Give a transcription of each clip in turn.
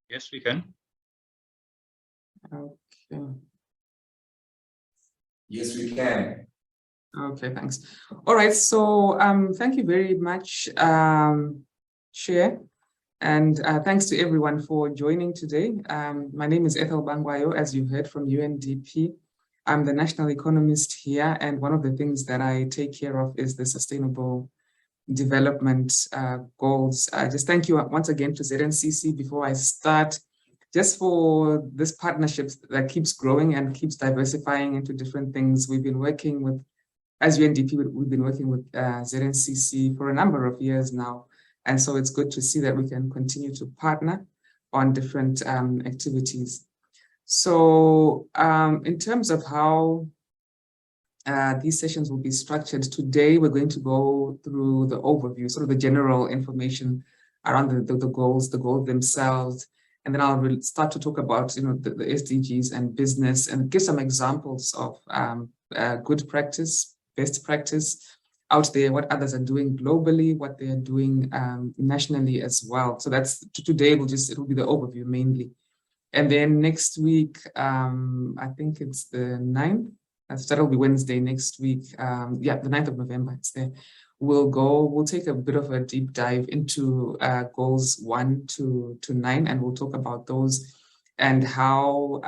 Yes, we can. Okay. Yes, we can. Okay, thanks. All right, so thank you very much, Chair, and thanks to everyone for joining today. My name is Ethel Bangwayo, as you heard from UNDP. I'm the national economist here, and one of the things that I take care of is the sustainable development goals. Just thank you once again to ZNCC before I start, just for this partnership that keeps growing and keeps diversifying into different things. We've been working with, as UNDP, we've been working with ZNCC for a number of years now. And so it's good to see that we can continue to partner on different activities. So in terms of how these sessions will be structured, today we're going to go through the overview, sort of the general information around the goals themselves. And then I'll start to talk about, the SDGs and business, and give some examples of good practice, best practice out there, what others are doing globally, what they are doing nationally as well. So that's today. It will be the overview mainly. And then next week, I think it's the 9th. That'll be Wednesday next week. Yeah, the 9th of November. It's there. We'll take a bit of a deep dive into goals 1 to 9, and we'll talk about those and how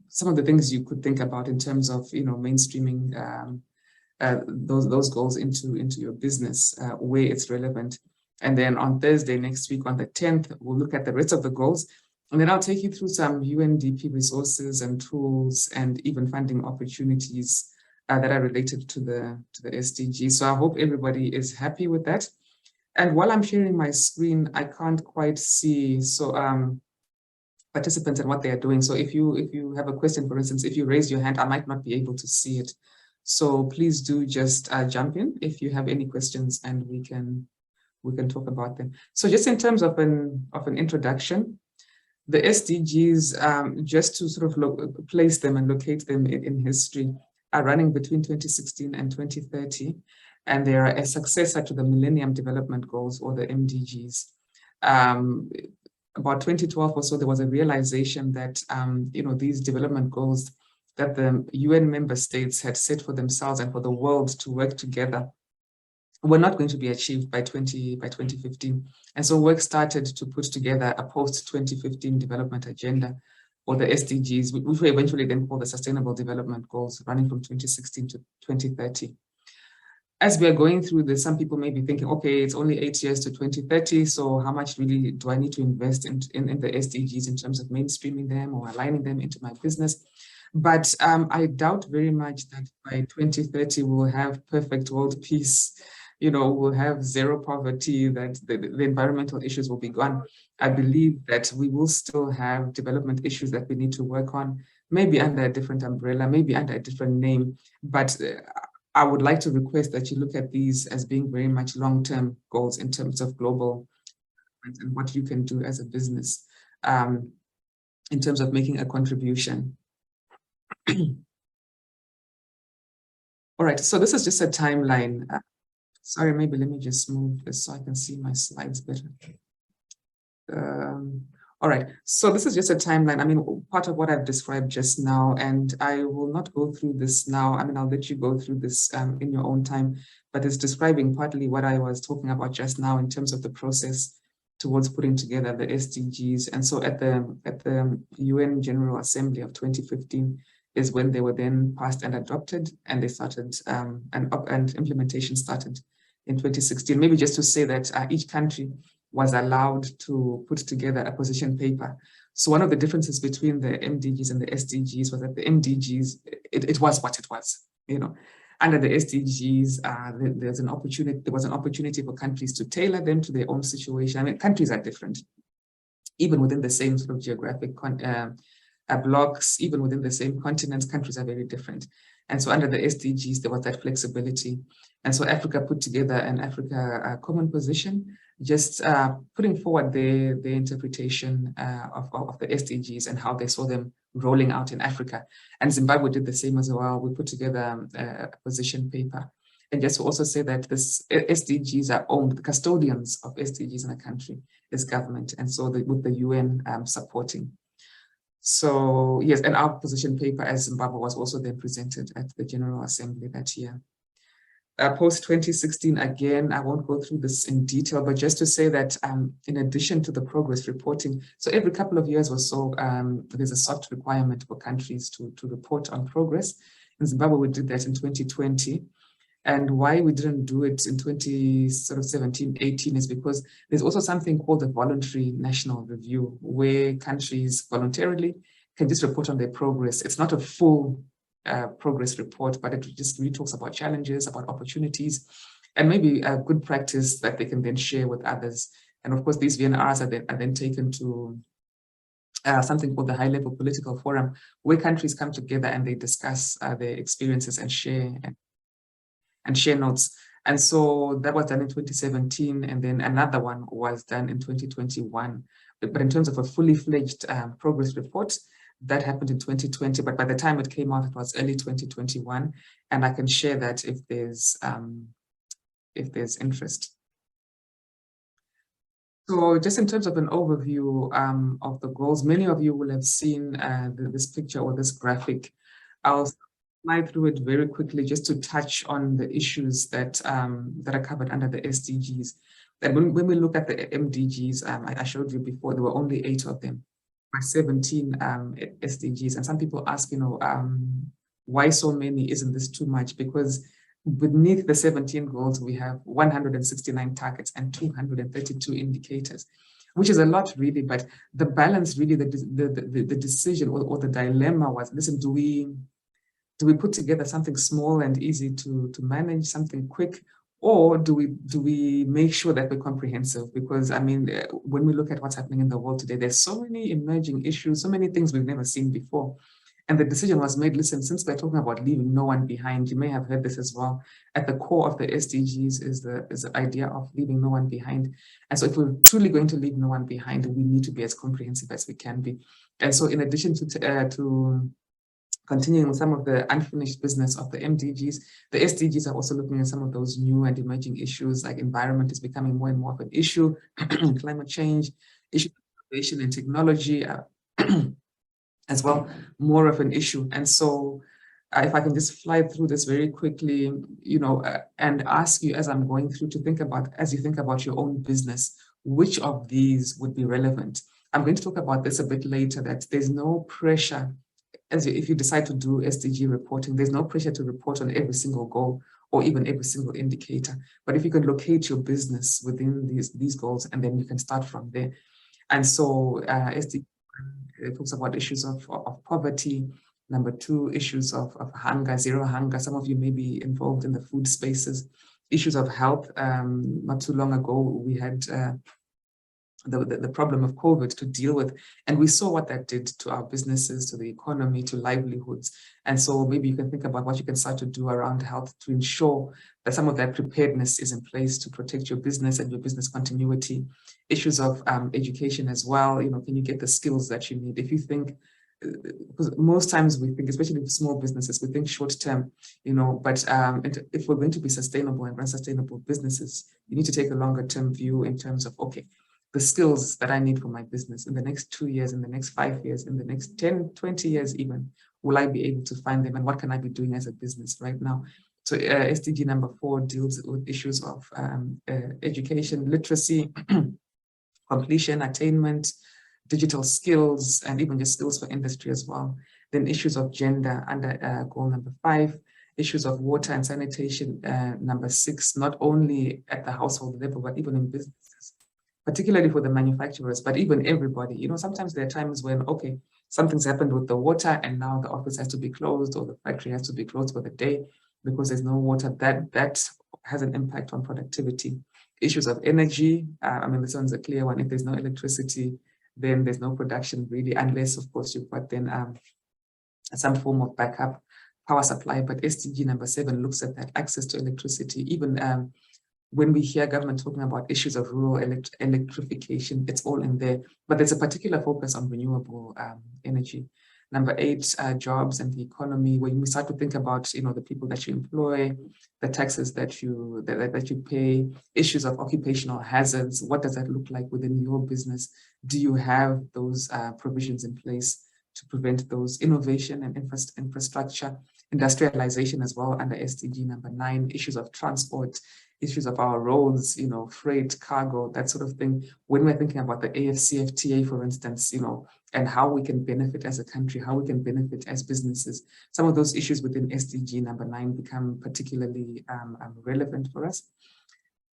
some of the things you could think about in terms of mainstreaming those goals into your business where it's relevant. And then on Thursday next week, on the 10th, we'll look at the rest of the goals. And then I'll take you through some UNDP resources and tools and even funding opportunities that are related to the SDG. So I hope everybody is happy with that. And while I'm sharing my screen, I can't quite see participants and what they are doing. So if you have a question, for instance, if you raise your hand, I might not be able to see it. So please do just jump in if you have any questions, and we can talk about them. So just in terms of an introduction, the SDGs, just to sort of place them and locate them in history, are running between 2016 and 2030, and they are a successor to the Millennium Development Goals, or the MDGs. About 2012 or so, there was a realization that these development goals that the UN member states had set for themselves and for the world to work together were not going to be achieved by 2015. And so work started to put together a post-2015 development agenda, or the SDGs, which we eventually then call the Sustainable Development Goals, running from 2016 to 2030. As we are going through this, some people may be thinking, okay, it's only 8 years to 2030, so how much really do I need to invest in the SDGs in terms of mainstreaming them or aligning them into my business? But I doubt very much that by 2030, we'll have perfect world peace. We'll have zero poverty, that the environmental issues will be gone. I believe that we will still have development issues that we need to work on, maybe under a different umbrella, maybe under a different name. But I would like to request that you look at these as being very much long-term goals in terms of global and what you can do as a business in terms of making a contribution. All right, so this is just a timeline. Sorry, maybe let me just move this so I can see my slides better. All right, so this is just a timeline. I mean, part of what I've described just now, and I will not go through this now. I mean, I'll let you go through this in your own time, but it's describing partly what I was talking about just now in terms of the process towards putting together the SDGs. And so at the UN General Assembly of 2015 is when they were then passed and adopted, and they started, and implementation started in 2016. Maybe just to say that each country was allowed to put together a position paper. So one of the differences between the MDGs and the SDGs was that the MDGs, it was what it was. Under the SDGs, there was an opportunity for countries to tailor them to their own situation. I mean, countries are different, even within the same sort of geographic blocks, even within the same continents, countries are very different. And so under the SDGs, there was that flexibility. And so Africa put together an Africa common position, just putting forward their interpretation of the SDGs and how they saw them rolling out in Africa. And Zimbabwe did the same as well. We put together a position paper. And just to also say that this SDGs are owned, the custodians of SDGs in a country is government, and so with the UN supporting. So yes, and our position paper as Zimbabwe was also then presented at the General Assembly that year. Post 2016, again, I won't go through this in detail, but just to say that in addition to the progress reporting, so every couple of years or so, there's a soft requirement for countries to report on progress. In Zimbabwe, we did that in 2020. And why we didn't do it in 2017, 18 is because there's also something called the voluntary national review, where countries voluntarily can just report on their progress. It's not a full progress report, but it just really talks about challenges, about opportunities, and maybe a good practice that they can then share with others. And of course, these VNRs are then taken to something called the high-level political forum, where countries come together and they discuss their experiences and share notes. And so that was done in 2017, and then another one was done in 2021. But in terms of a fully fledged progress report, that happened in 2020, but by the time it came out, it was early 2021, and I can share that if there's interest. So just in terms of an overview of the goals, many of you will have seen this picture or this graphic. I'll slide through it very quickly just to touch on the issues that are covered under the SDGs. And when we look at the MDGs, I showed you before, there were only 8 of them. 17 SDGs, and some people ask, why so many? Isn't this too much? Because beneath the 17 goals, we have 169 targets and 232 indicators, which is a lot really. But the balance, really, the decision or the dilemma was: listen, do we put together something small and easy to manage, something quick, or do we make sure that we're comprehensive? Because I mean, when we look at what's happening in the world today, there's so many emerging issues, so many things we've never seen before. And the decision was made, listen, since we're talking about leaving no one behind, you may have heard this as well, at the core of the SDGs is the idea of leaving no one behind. And so if we're truly going to leave no one behind, we need to be as comprehensive as we can be. And so in addition to continuing with some of the unfinished business of the MDGs, the SDGs are also looking at some of those new and emerging issues, like environment is becoming more and more of an issue, climate change, issues of innovation and technology as well, more of an issue. And so if I can just fly through this very quickly, and ask you as I'm going through to think about, as you think about your own business, which of these would be relevant? I'm going to talk about this a bit later, that there's no pressure. If you decide to do SDG reporting, there's no pressure to report on every single goal or even every single indicator. But if you can locate your business within these goals, and then you can start from there. And so SDG talks about issues of poverty. Number 2, issues of hunger, zero hunger. Some of you may be involved in the food spaces. Issues of health. Not too long ago, we had the problem of COVID to deal with. And we saw what that did to our businesses, to the economy, to livelihoods. And so maybe you can think about what you can start to do around health to ensure that some of that preparedness is in place to protect your business and your business continuity. Issues of education as well. Can you get the skills that you need? If you think, because most times we think, especially with small businesses, we think short term, but if we're going to be sustainable and run sustainable businesses, you need to take a longer term view in terms of, okay, the skills that I need for my business in the next 2 years, in the next 5 years, in the next 10, 20 years even, will I be able to find them, and what can I be doing as a business right now? So SDG number 4 deals with issues of education, literacy, completion, attainment, digital skills, and even just skills for industry as well. Then issues of gender under goal number 5, issues of water and sanitation, number 6, not only at the household level, but even in businesses, particularly for the manufacturers, but even everybody. Sometimes there are times when, okay, something's happened with the water and now the office has to be closed or the factory has to be closed for the day because there's no water. That has an impact on productivity. Issues of energy, this one's a clear one. If there's no electricity, then there's no production really, unless of course you've got then some form of backup power supply. But SDG number 7 looks at that, access to electricity. Even when we hear government talking about issues of rural electrification, it's all in there, but there's a particular focus on renewable energy. Number 8, jobs and the economy, when we start to think about, the people that you employ, the taxes that you pay, issues of occupational hazards. What does that look like within your business? Do you have those provisions in place to prevent those innovation and infrastructure, industrialization as well under SDG number 9, issues of transport, issues of our roads, freight, cargo, that sort of thing. When we're thinking about the AFCFTA, for instance, and how we can benefit as a country, how we can benefit as businesses, some of those issues within SDG number 9 become particularly relevant for us.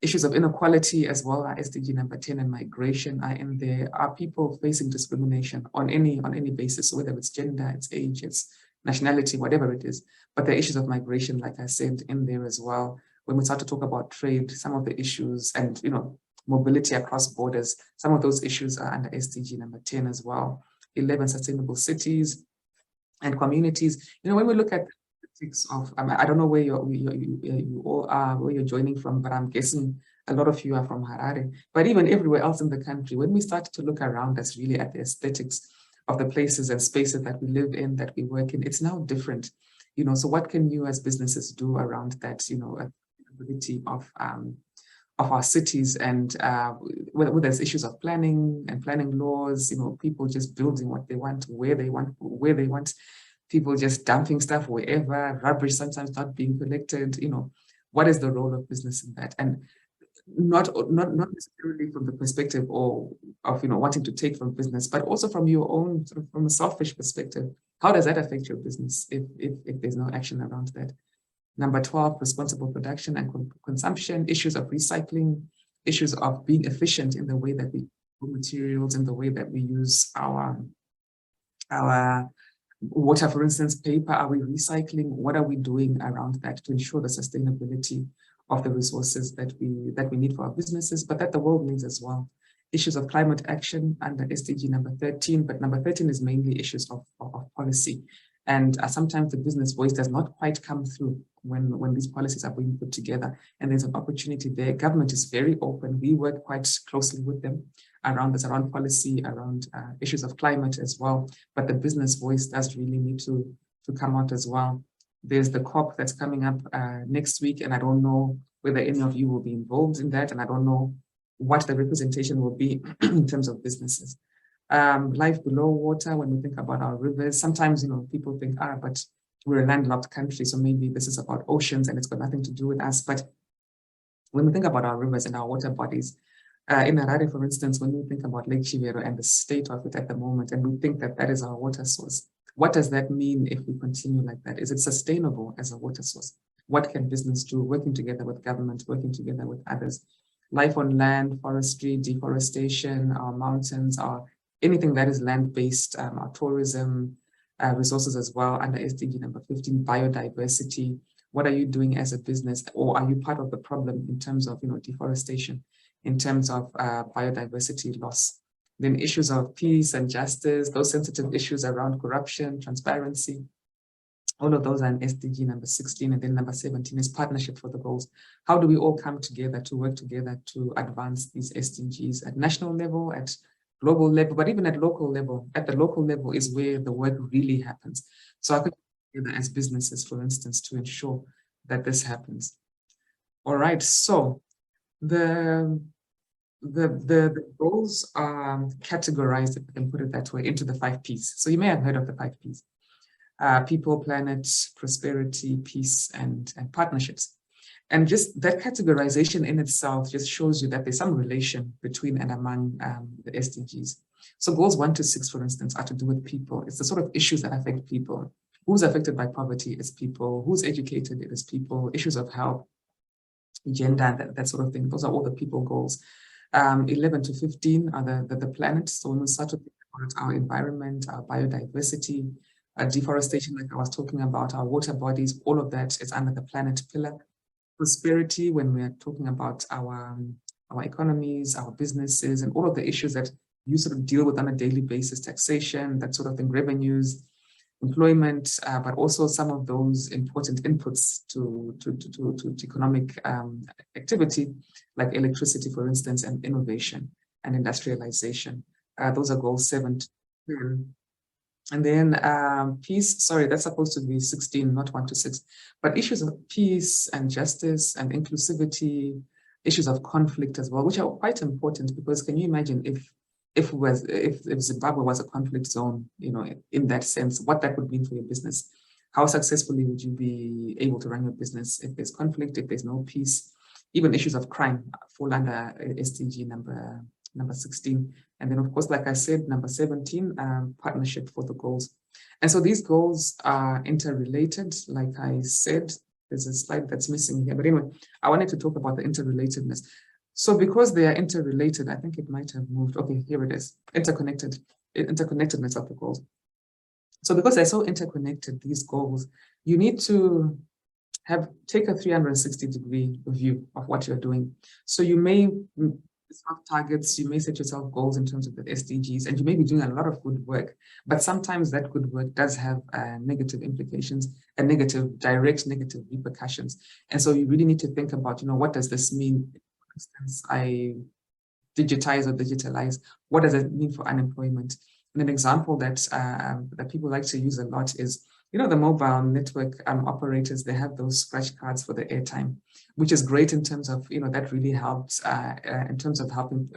Issues of inequality as well are SDG number 10, and migration are in there. Are people facing discrimination on any basis, so whether it's gender, it's age, it's nationality, whatever it is. But the issues of migration, like I said, in there as well. When we start to talk about trade, some of the issues and mobility across borders, some of those issues are under SDG number 10 as well. 11, sustainable cities and communities. When we look at of, I don't know where you all are, where you're joining from, but I'm guessing a lot of you are from Harare. But even everywhere else in the country, when we start to look around us really at the aesthetics of the places and spaces that we live in, that we work in, it's now different. So what can you as businesses do around that, ability of our cities, and whether there's issues of planning and planning laws, people just building what they want, where they want, people just dumping stuff wherever, rubbish sometimes not being collected. What is the role of business in that? And not necessarily from the perspective of wanting to take from business, but also from your own, from a selfish perspective. How does that affect your business if there's no action around that? Number 12, responsible production and consumption, issues of recycling, issues of being efficient in the way that we use materials, in the way that we use our water, for instance, paper. Are we recycling? What are we doing around that to ensure the sustainability of the resources that we need for our businesses, but that the world needs as well? Issues of climate action under SDG number 13, but number 13 is mainly issues of policy. And sometimes the business voice does not quite come through when these policies are being put together. And there's an opportunity there. Government is very open. We work quite closely with them around this, around policy, around issues of climate as well. But the business voice does really need to come out as well. There's the COP that's coming up next week, and I don't know whether any of you will be involved in that, and I don't know what the representation will be in terms of businesses. Life below water, when we think about our rivers, sometimes people think, but we're a landlocked country, so maybe this is about oceans and it's got nothing to do with us. But when we think about our rivers and our water bodies, in Harare, for instance, when we think about Lake Chivero and the state of it at the moment, and we think that that is our water source, what does that mean if we continue like that? Is it sustainable as a water source? What can business do, working together with government, working together with others? Life on land, forestry, deforestation, our mountains, anything that is land-based, our tourism, resources as well, under SDG number 15, biodiversity. What are you doing as a business, or are you part of the problem in terms of deforestation, in terms of biodiversity loss? Then issues of peace and justice, those sensitive issues around corruption, transparency, all of those are in SDG number 16. And then number 17 is partnership for the goals. How do we all come together to work together to advance these SDGs at national level, at global level, but even at local level? At the local level is where the work really happens. So I could work together as businesses, for instance, to ensure that this happens. All right, so the goals are categorized, if I can put it that way, into the 5 Ps. So you may have heard of the 5 Ps. People, planet, prosperity, peace, and partnerships. And just that categorization in itself just shows you that there's some relation between and among the SDGs. So goals 1 to 6, for instance, are to do with people. It's the sort of issues that affect people. Who's affected by poverty is people. Who's educated, it is people. Issues of health, gender, that sort of thing. Those are all the people goals. 11 to 15 are the planet. So when we start to think about our environment, our biodiversity, deforestation, like I was talking about, our water bodies, all of that is under the planet pillar. Prosperity, when we're talking about our economies, our businesses, and all of the issues that you sort of deal with on a daily basis, taxation, that sort of thing, revenues, employment, but also some of those important inputs to economic activity, like electricity, for instance, and innovation and industrialization. Those are goals 7 to 10. And then peace, sorry, that's supposed to be 16, not 1 to 6. But issues of peace and justice and inclusivity, issues of conflict as well, which are quite important, because can you imagine if Zimbabwe was a conflict zone, in that sense, what that would mean for your business? How successfully would you be able to run your business if there's conflict, if there's no peace? Even issues of crime fall under SDG number 16. And then, of course, like I said, number 17, partnership for the goals. And so these goals are interrelated. Like I said, there's a slide that's missing here. But anyway, I wanted to talk about the interrelatedness. So because they are interrelated, I think it might have moved. Okay, here it is. Interconnectedness of the goals. So because they're so interconnected, these goals, you need to take a 360-degree view of what you're doing. So you may have targets, you may set yourself goals in terms of the SDGs, and you may be doing a lot of good work, but sometimes that good work does have negative implications and direct negative repercussions. And so you really need to think about, what does this mean? For instance, I digitize or digitalize, what does it mean for unemployment? And an example that people like to use a lot is, the mobile network operators, they have those scratch cards for the airtime, which is great in terms of, that really helps in terms of helping,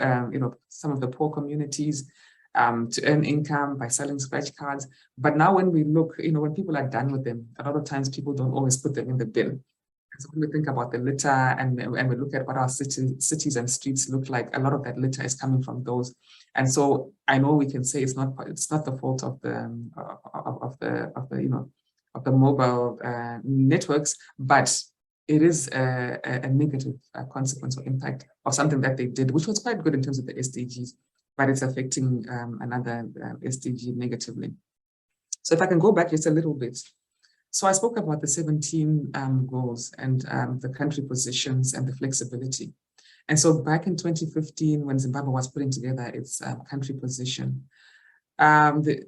some of the poor communities to earn income by selling scratch cards. But now when we look, when people are done with them, a lot of times people don't always put them in the bin. So when we think about the litter and we look at what our cities and streets look like, a lot of that litter is coming from those. And so I know we can say it's not the fault of the mobile networks, but it is a negative consequence or impact of something that they did, which was quite good in terms of the SDGs, but it's affecting another SDG negatively. So if I can go back just a little bit. So I spoke about the 17 goals and the country positions and the flexibility. And so back in 2015, when Zimbabwe was putting together its country position, the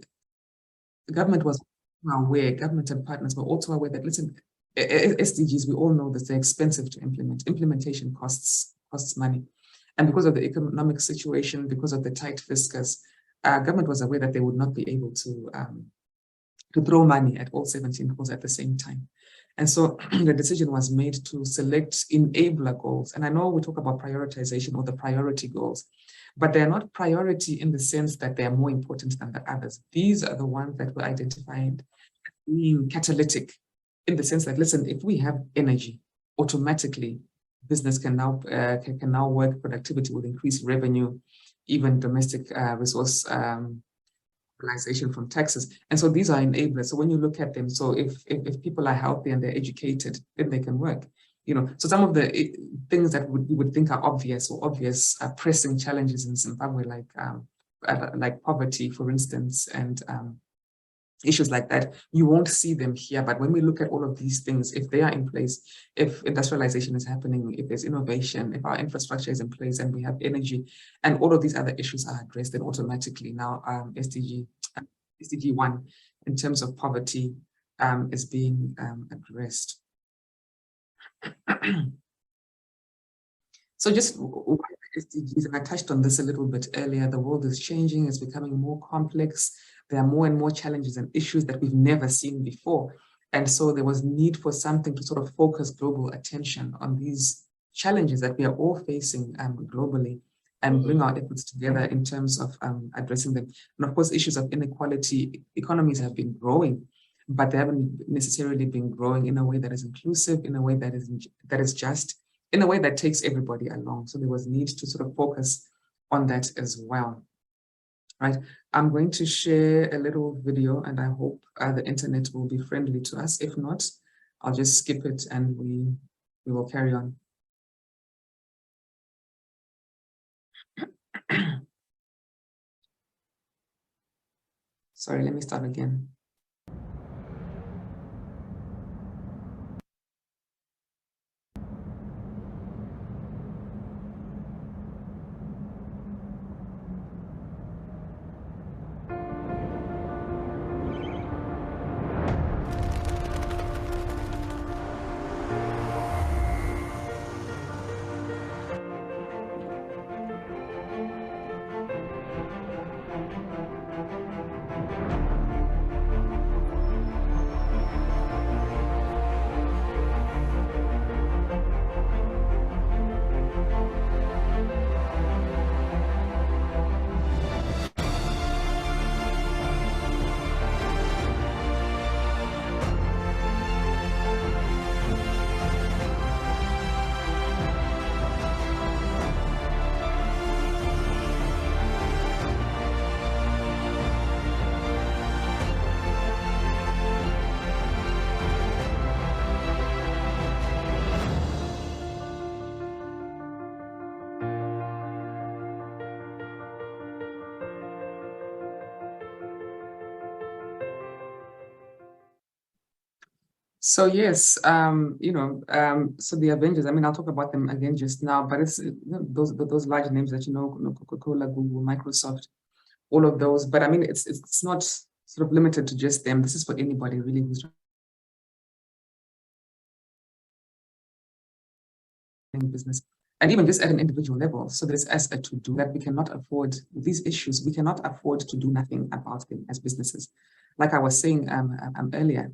government was aware, government and partners were also aware that, listen, SDGs, we all know that they're expensive to implement. Implementation costs money. And because of the economic situation, because of the tight fiscus, government was aware that they would not be able to throw money at all 17 goals at the same time. And so the decision was made to select enabler goals. And I know we talk about prioritization or the priority goals, but they're not priority in the sense that they are more important than the others. These are the ones that were identified as being catalytic in the sense that, listen, if we have energy, automatically business can now work, productivity will increase, revenue, even domestic resource from taxes. And so these are enablers. So when you look at them, so if people are healthy and they're educated, then they can work. So some of the things that we would think are obvious pressing challenges in Zimbabwe, like poverty, for instance, and issues like that, you won't see them here. But when we look at all of these things, if they are in place, if industrialization is happening, if there's innovation, if our infrastructure is in place and we have energy, and all of these other issues are addressed, then automatically now SDG 1 in terms of poverty is being addressed. So just SDGs, and I touched on this a little bit earlier, the world is changing, it's becoming more complex. There are more and more challenges and issues that we've never seen before. And so there was need for something to sort of focus global attention on these challenges that we are all facing globally and bring our efforts together in terms of addressing them. And of course, issues of inequality, economies have been growing, but they haven't necessarily been growing in a way that is inclusive, in a way that is just, in a way that takes everybody along. So there was need to sort of focus on that as well. Right, I'm going to share a little video and I hope the internet will be friendly to us. If not, I'll just skip it and we will carry on. Sorry, let me start again. So yes, so the Avengers, I mean, I'll talk about them again just now, but it's those large names that Coca-Cola, Google, Microsoft, all of those. But I mean, it's not sort of limited to just them. This is for anybody really who's running business, and even just at an individual level. So there's as a to-do that we cannot afford these issues. We cannot afford to do nothing about them as businesses. Like I was saying earlier.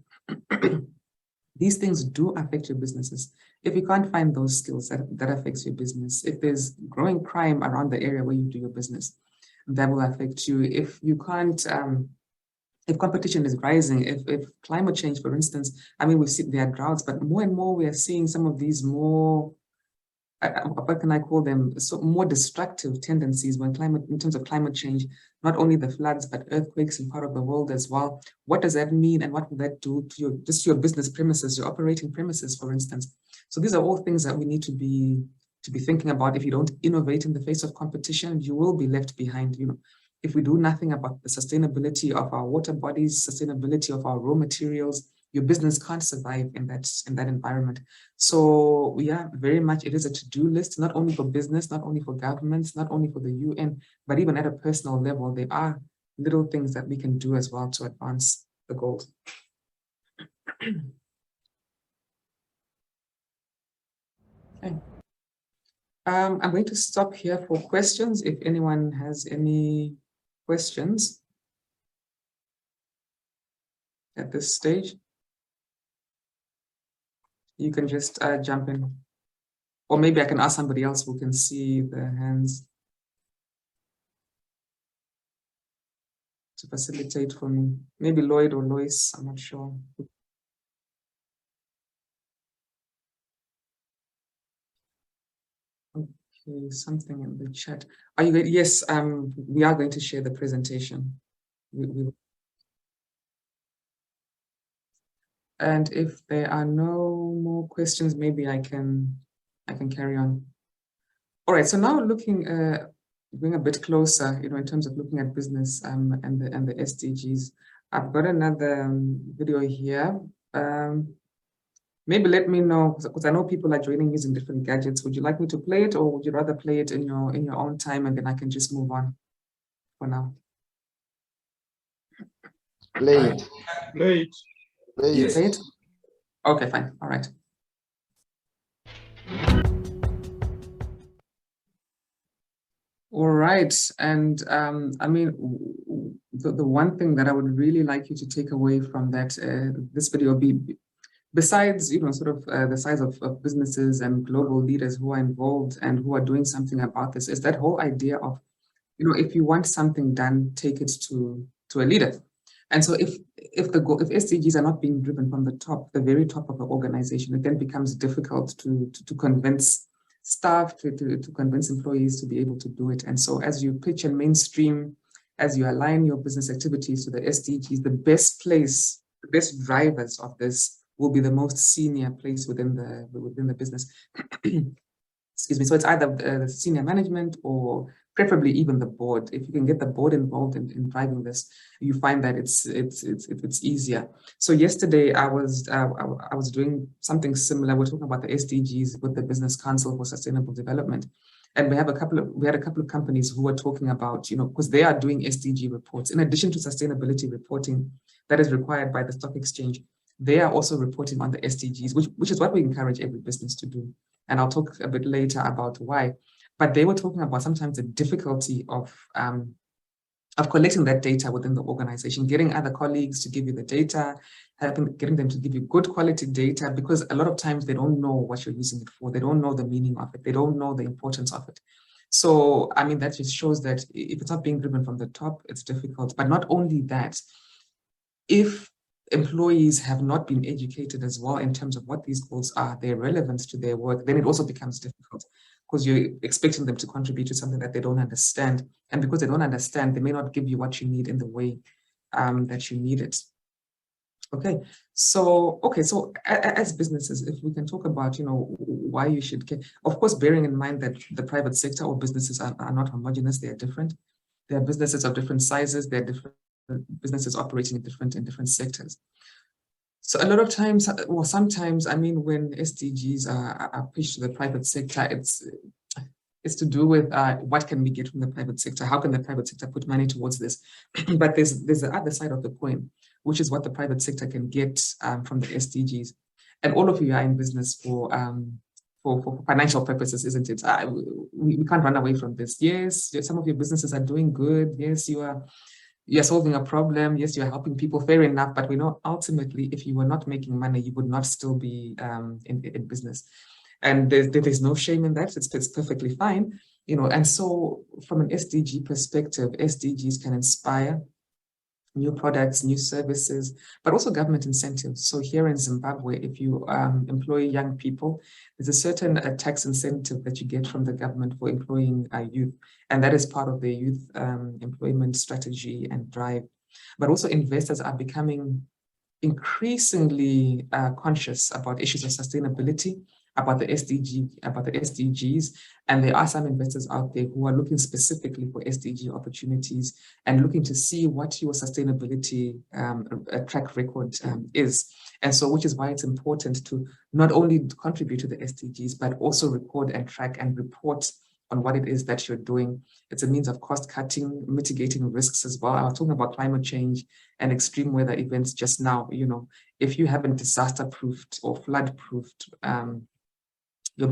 These things do affect your businesses. If you can't find those skills that affects your business, if there's growing crime around the area where you do your business, that will affect you. If you can't, if competition is rising, if climate change, for instance, I mean, we see there are droughts, but more and more we are seeing some of these more, what can I call them? So more destructive tendencies in terms of climate change, not only the floods, but earthquakes in part of the world as well. What does that mean? And what will that do to your business premises, your operating premises, for instance? So these are all things that we need to be thinking about. If you don't innovate in the face of competition, you will be left behind. If we do nothing about the sustainability of our water bodies, sustainability of our raw materials, your business can't survive in that environment. So yeah, very much it is a to-do list, not only for business, not only for governments, not only for the UN, but even at a personal level, there are little things that we can do as well to advance the goals. Okay. I'm going to stop here for questions. If anyone has any questions at this stage, you can just jump in. Or maybe I can ask somebody else who can see the hands to facilitate for me. Maybe Lloyd or Lois, I'm not sure. Okay, something in the chat. Are you ready? Yes, we are going to share the presentation. And if there are no more questions, maybe I can carry on. All right, so now looking going a bit closer, in terms of looking at business and the SDGs. I've got another video here. Maybe let me know, because I know people are joining using different gadgets. Would you like me to play it, or would you rather play it in your own time, and then I can just move on for now? Play it. Play it. Yes. Play it? Okay, fine. All right. All right. And I mean, the one thing that I would really like you to take away from that this video besides, sort of the size of businesses and global leaders who are involved and who are doing something about this, is that whole idea of, if you want something done, take it to a leader. And so if SDGs are not being driven from the top, the very top of the organization, it then becomes difficult to convince staff, to convince employees to be able to do it. And so as you pitch and mainstream, as you align your business activities to the SDGs, the best drivers of this will be the most senior place within the business. Excuse me. So it's either the senior management or preferably even the board. If you can get the board involved in driving this, you find that it's easier. So yesterday I was doing something similar. We're talking about the SDGs with the Business Council for Sustainable Development. And we had a couple of companies who were talking about, because they are doing SDG reports in addition to sustainability reporting that is required by the stock exchange. They are also reporting on the SDGs, which is what we encourage every business to do. And I'll talk a bit later about why. But they were talking about sometimes the difficulty of collecting that data within the organization, getting other colleagues to give you the data, getting them to give you good quality data, because a lot of times they don't know what you're using it for. They don't know the meaning of it. They don't know the importance of it. So, I mean, that just shows that if it's not being driven from the top, it's difficult. But not only that, if employees have not been educated as well in terms of what these goals are, their relevance to their work, then it also becomes difficult, because you're expecting them to contribute to something that they don't understand. And because they don't understand, they may not give you what you need in the way that you need it. Okay, so as businesses, if we can talk about, why you should care, of course, bearing in mind that the private sector or businesses are not homogeneous, they are different. They are businesses of different sizes, they're different businesses operating in different sectors. So a lot of times, or sometimes, I mean, when SDGs are pitched to the private sector, it's to do with what can we get from the private sector? How can the private sector put money towards this? But there's the other side of the coin, which is what the private sector can get from the SDGs. And all of you are in business for financial purposes, isn't it? We can't run away from this. Yes, some of your businesses are doing good. Yes, you're solving a problem. Yes, you're helping people, fair enough. But we know ultimately, if you were not making money, you would not still be in business. And there's no shame in that. It's perfectly fine, And so from an SDG perspective, SDGs can inspire new products, new services, but also government incentives. So here in Zimbabwe, if you employ young people, there's a certain tax incentive that you get from the government for employing youth. And that is part of the youth employment strategy and drive. But also investors are becoming increasingly conscious about issues of sustainability, about the SDGs, and there are some investors out there who are looking specifically for SDG opportunities and looking to see what your sustainability track record is. And so, which is why it's important to not only contribute to the SDGs, but also record and track and report on what it is that you're doing. It's a means of cost cutting, mitigating risks as well. I was talking about climate change and extreme weather events just now. If you haven't disaster proofed or flood proofed your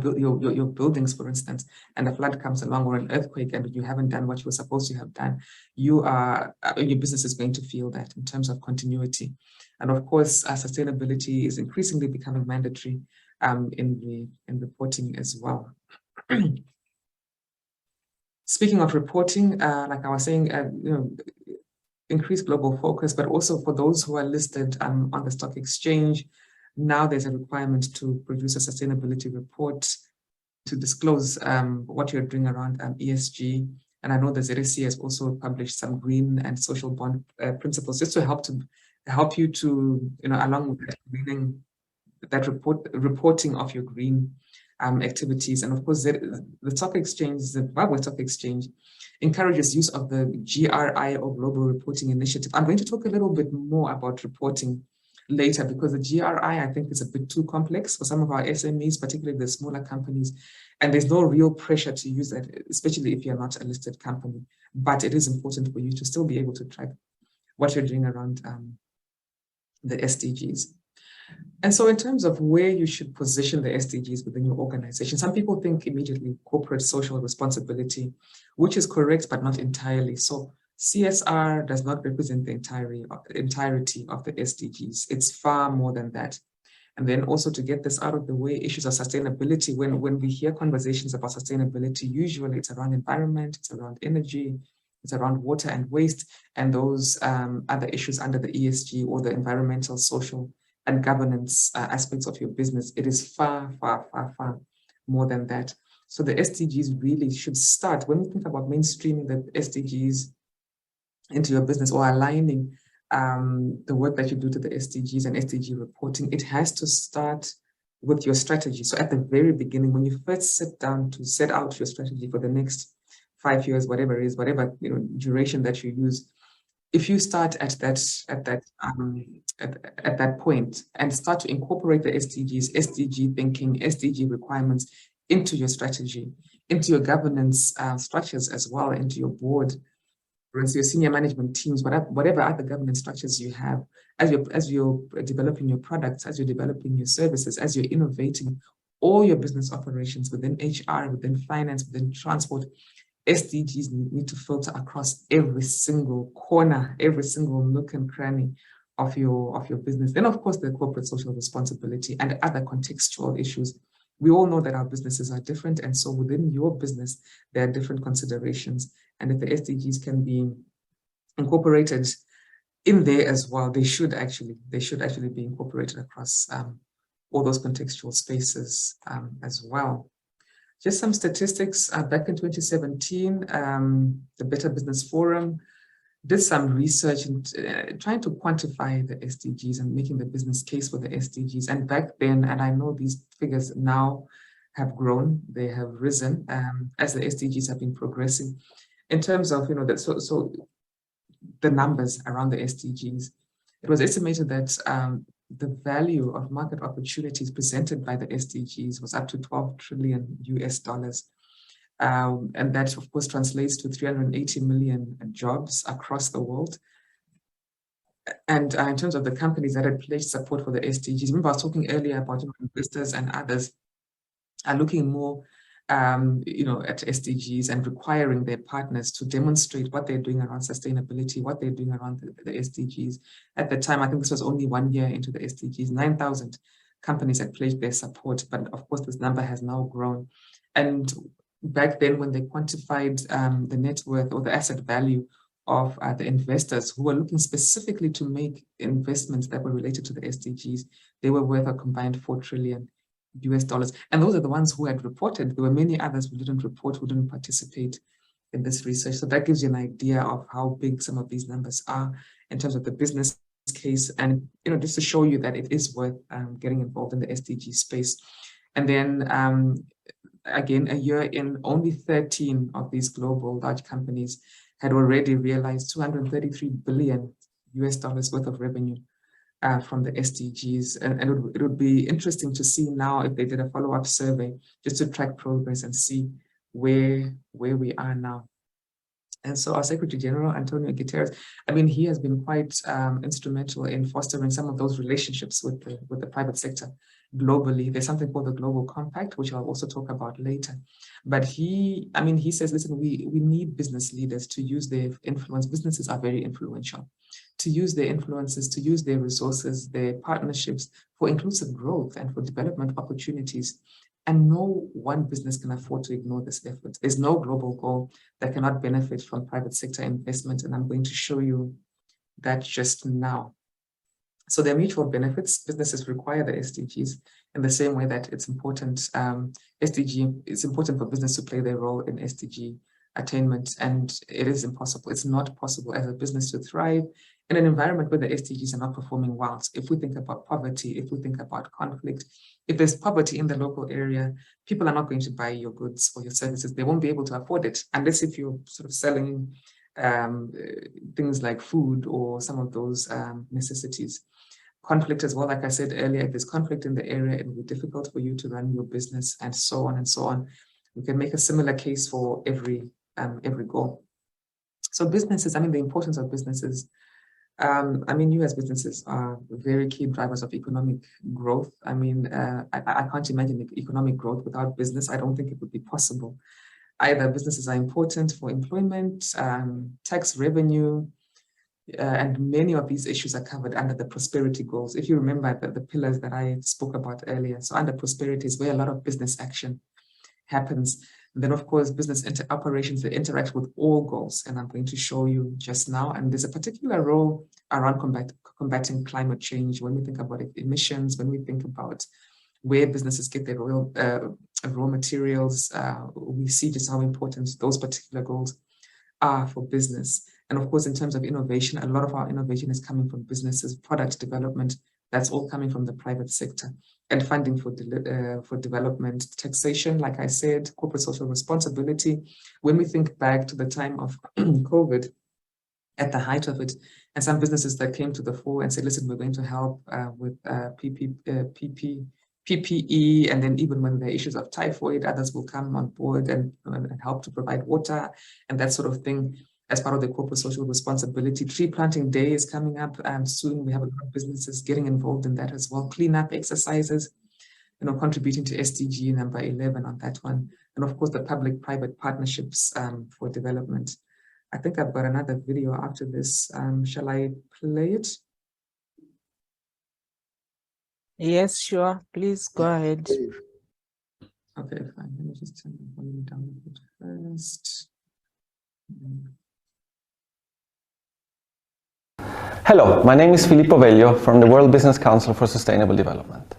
buildings, for instance, and a flood comes along or an earthquake and you haven't done what you were supposed to have done, your business is going to feel that in terms of continuity. And of course, sustainability is increasingly becoming mandatory in reporting as well. Speaking of reporting, like I was saying, increased global focus, but also for those who are listed on the stock exchange, now there's a requirement to produce a sustainability report to disclose what you're doing around ESG. And I know the ZNCC has also published some green and social bond principles just to help you to, along with that reporting of your green activities. And of course, the stock exchange, the Zimbabwe Stock Exchange, encourages use of the GRI or Global Reporting Initiative. I'm going to talk a little bit more about reporting later because the GRI, I think, is a bit too complex for some of our SMEs, particularly the smaller companies. And there's no real pressure to use that, especially if you're not a listed company. But it is important for you to still be able to track what you're doing around the SDGs. And so in terms of where you should position the SDGs within your organization, some people think immediately corporate social responsibility, which is correct, but not entirely. So CSR does not represent the entirety of the SDGs. It's far more than that. And then also to get this out of the way, issues of sustainability, when we hear conversations about sustainability, usually it's around environment, it's around energy, it's around water and waste, and those other issues under the ESG or the environmental, social, and governance aspects of your business. It is far, far, far, far more than that. So the SDGs really should start, when we think about mainstreaming the SDGs into your business or aligning the work that you do to the SDGs and SDG reporting, it has to start with your strategy. So at the very beginning, when you first sit down to set out your strategy for the next 5 years, whatever it is, whatever duration that you use, if you start at that point and start to incorporate the SDGs, SDG thinking, SDG requirements into your strategy, into your governance structures as well, into your board, into your senior management teams, whatever other governance structures you have, as you're developing your products, as you're developing your services, as you're innovating all your business operations within HR, within finance, within transport, SDGs need to filter across every single corner, every single nook and cranny of your business. Then, of course, the corporate social responsibility and other contextual issues. We all know that our businesses are different, and so within your business, there are different considerations. And if the SDGs can be incorporated in there as well, they should actually be incorporated across all those contextual spaces as well. Just some statistics. Back in 2017, the Better Business Forum did some research and trying to quantify the SDGs and making the business case for the SDGs. And back then, and I know these figures now have grown, they have risen as the SDGs have been progressing. In terms of, so the numbers around the SDGs, it was estimated that the value of market opportunities presented by the SDGs was up to $12 trillion US. And that, of course, translates to 380 million jobs across the world. And in terms of the companies that had pledged support for the SDGs, remember I was talking earlier about investors and others are looking more at SDGs and requiring their partners to demonstrate what they're doing around sustainability, what they're doing around the SDGs. At the time, I think this was only 1 year into the SDGs, 9,000 companies had pledged their support, but of course this number has now grown. And back then when they quantified the net worth or the asset value of the investors who were looking specifically to make investments that were related to the SDGs, they were worth a combined $4 trillion US. And those are the ones who had reported. There were many others who didn't report, who didn't participate in this research. So that gives you an idea of how big some of these numbers are in terms of the business case. And just to show you that it is worth getting involved in the SDG space. And then again, a year in, only 13 of these global large companies had already realized $233 billion US worth of revenue from the SDGs. And it would be interesting to see now if they did a follow-up survey just to track progress and see where we are now. And so our Secretary General, Antonio Guterres, he has been quite instrumental in fostering some of those relationships with the private sector globally. There's something called the Global Compact, which I'll also talk about later. But he says, listen, we need business leaders to use their influence. Businesses are very influential. To use their influences, to use their resources, their partnerships for inclusive growth and for development opportunities. And no one business can afford to ignore this effort. There's no global goal that cannot benefit from private sector investment. And I'm going to show you that just now. So there are mutual benefits. Businesses require the SDGs in the same way that it's important. It's important for business to play their role in SDG attainment. And it is impossible. It's not possible as a business to thrive in an environment where the SDGs are not performing well. If we think about poverty, if we think about conflict, if there's poverty in the local area, people are not going to buy your goods or your services. They won't be able to afford it unless if you're sort of selling things like food or some of those necessities. Conflict as well, like I said earlier, if there's conflict in the area, it will be difficult for you to run your business and so on and so on. We can make a similar case for every goal. So businesses, the importance of businesses, you as businesses are very key drivers of economic growth. I can't imagine economic growth without business. I don't think it would be possible. Either businesses are important for employment, tax revenue, and many of these issues are covered under the prosperity goals. If you remember the pillars that I spoke about earlier, so under prosperity is where a lot of business action happens. And then, of course, business operations, they interact with all goals, and I'm going to show you just now. And there's a particular role around combating climate change when we think about emissions, when we think about where businesses get their raw materials. We see just how important those particular goals are for business. And of course, in terms of innovation, a lot of our innovation is coming from businesses, product development, that's all coming from the private sector, and funding for development, taxation, like I said, corporate social responsibility. When we think back to the time of COVID, at the height of it, and some businesses that came to the fore and said, listen, we're going to help with PPE, and then even when there are issues of typhoid, others will come on board and help to provide water and that sort of thing as part of the corporate social responsibility. Tree planting day is coming up soon. We have a lot of businesses getting involved in that as well. Cleanup exercises, contributing to SDG number 11 on that one. And of course, the public-private partnerships for development. I think I've got another video after this. Shall I play it? Yes, sure. Please go ahead. Okay, fine. Let me just turn the volume down a bit first. Hello, my name is Filippo Veglio from the World Business Council for Sustainable Development.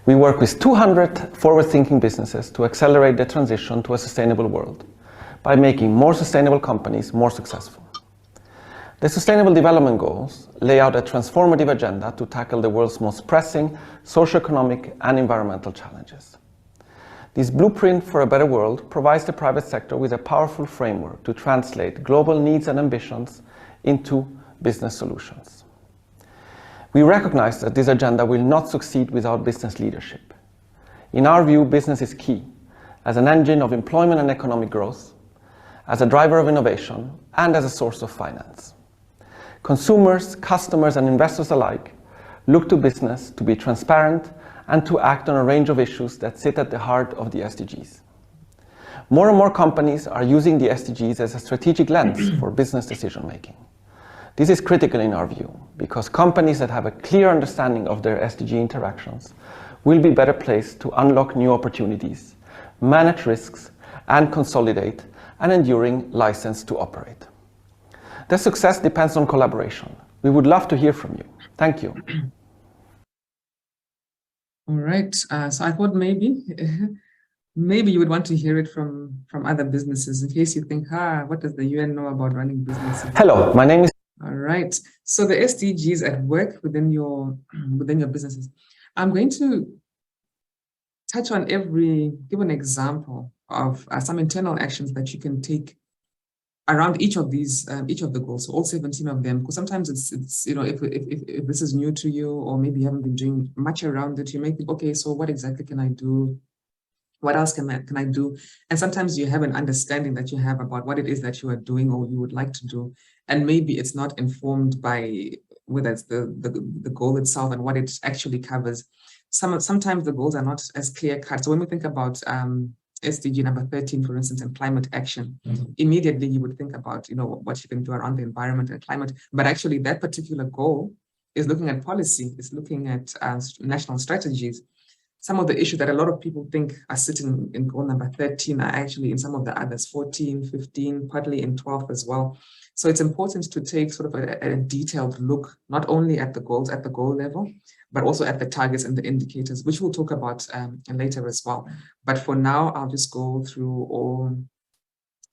We work with 200 forward-thinking businesses to accelerate the transition to a sustainable world by making more sustainable companies more successful. The Sustainable Development Goals lay out a transformative agenda to tackle the world's most pressing socio-economic and environmental challenges. This blueprint for a better world provides the private sector with a powerful framework to translate global needs and ambitions into business solutions. We recognize that this agenda will not succeed without business leadership. In our view, business is key as an engine of employment and economic growth, as a driver of innovation, and as a source of finance. Consumers, customers, and investors alike look to business to be transparent and to act on a range of issues that sit at the heart of the SDGs. More and more companies are using the SDGs as a strategic lens for business decision-making. This is critical in our view, because companies that have a clear understanding of their SDG interactions will be better placed to unlock new opportunities, manage risks, and consolidate an enduring license to operate. Their success depends on collaboration. We would love to hear from you. Thank you. All right. So I thought maybe you would want to hear it from other businesses in case you think, what does the UN know about running businesses? Hello, my name is... All right. So the SDGs at work within your businesses. I'm going to touch on give an example of some internal actions that you can take around each of the goals, so all 17 of them, because sometimes it's if this is new to you, or maybe you haven't been doing much around it, you may think, okay, so what exactly can I do? What else can I do? And sometimes you have an understanding that you have about what it is that you are doing or you would like to do, and maybe it's not informed by whether it's the goal itself and what it actually covers. Sometimes the goals are not as clear cut. So when we think about SDG number 13, for instance, and climate action, immediately you would think about, what you can do around the environment and climate. But actually that particular goal is looking at policy, is looking at national strategies. Some of the issues that a lot of people think are sitting in goal number 13 are actually in some of the others, 14, 15, partly in 12 as well. So it's important to take sort of a detailed look, not only at the goals at the goal level, but also at the targets and the indicators, which we'll talk about later as well. But for now, I'll just go through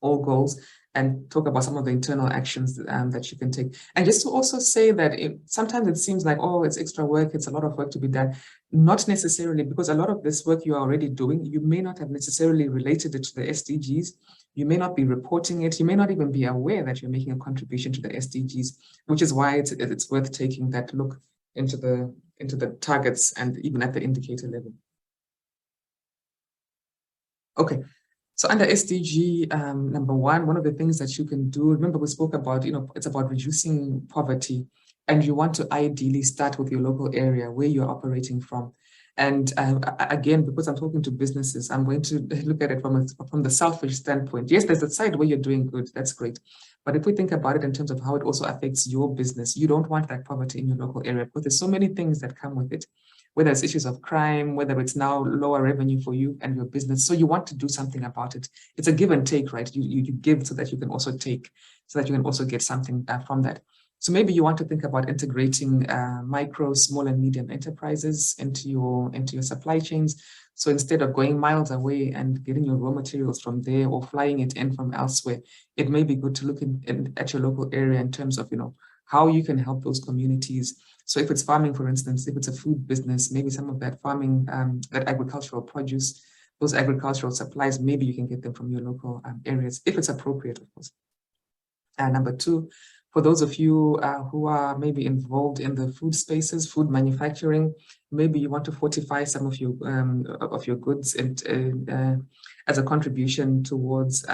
all goals and talk about some of the internal actions that you can take. And just to also say that sometimes it seems like, it's extra work, it's a lot of work to be done. Not necessarily, because a lot of this work you are already doing, you may not have necessarily related it to the SDGs. You may not be reporting it. You may not even be aware that you're making a contribution to the SDGs, which is why it's worth taking that look into the targets and even at the indicator level. Okay. So under SDG number 1, one of the things that you can do, remember we spoke about, it's about reducing poverty, and you want to ideally start with your local area where you're operating from. And again, because I'm talking to businesses, I'm going to look at it from the selfish standpoint. Yes, there's a side where you're doing good, that's great. But if we think about it in terms of how it also affects your business, you don't want that poverty in your local area, because there's so many things that come with it, whether it's issues of crime, whether it's now lower revenue for you and your business. So you want to do something about it. It's a give and take, right? You give so that you can also take, so that you can also get something from that. So maybe you want to think about integrating micro, small, and medium enterprises into your supply chains. So instead of going miles away and getting your raw materials from there or flying it in from elsewhere, it may be good to look at your local area in terms of, how you can help those communities. So if it's farming, for instance, if it's a food business, maybe some of that farming, that agricultural produce, those agricultural supplies, maybe you can get them from your local areas, if it's appropriate, of course. Number 2, for those of you who are maybe involved in the food spaces, food manufacturing, maybe you want to fortify some of your goods and as a contribution towards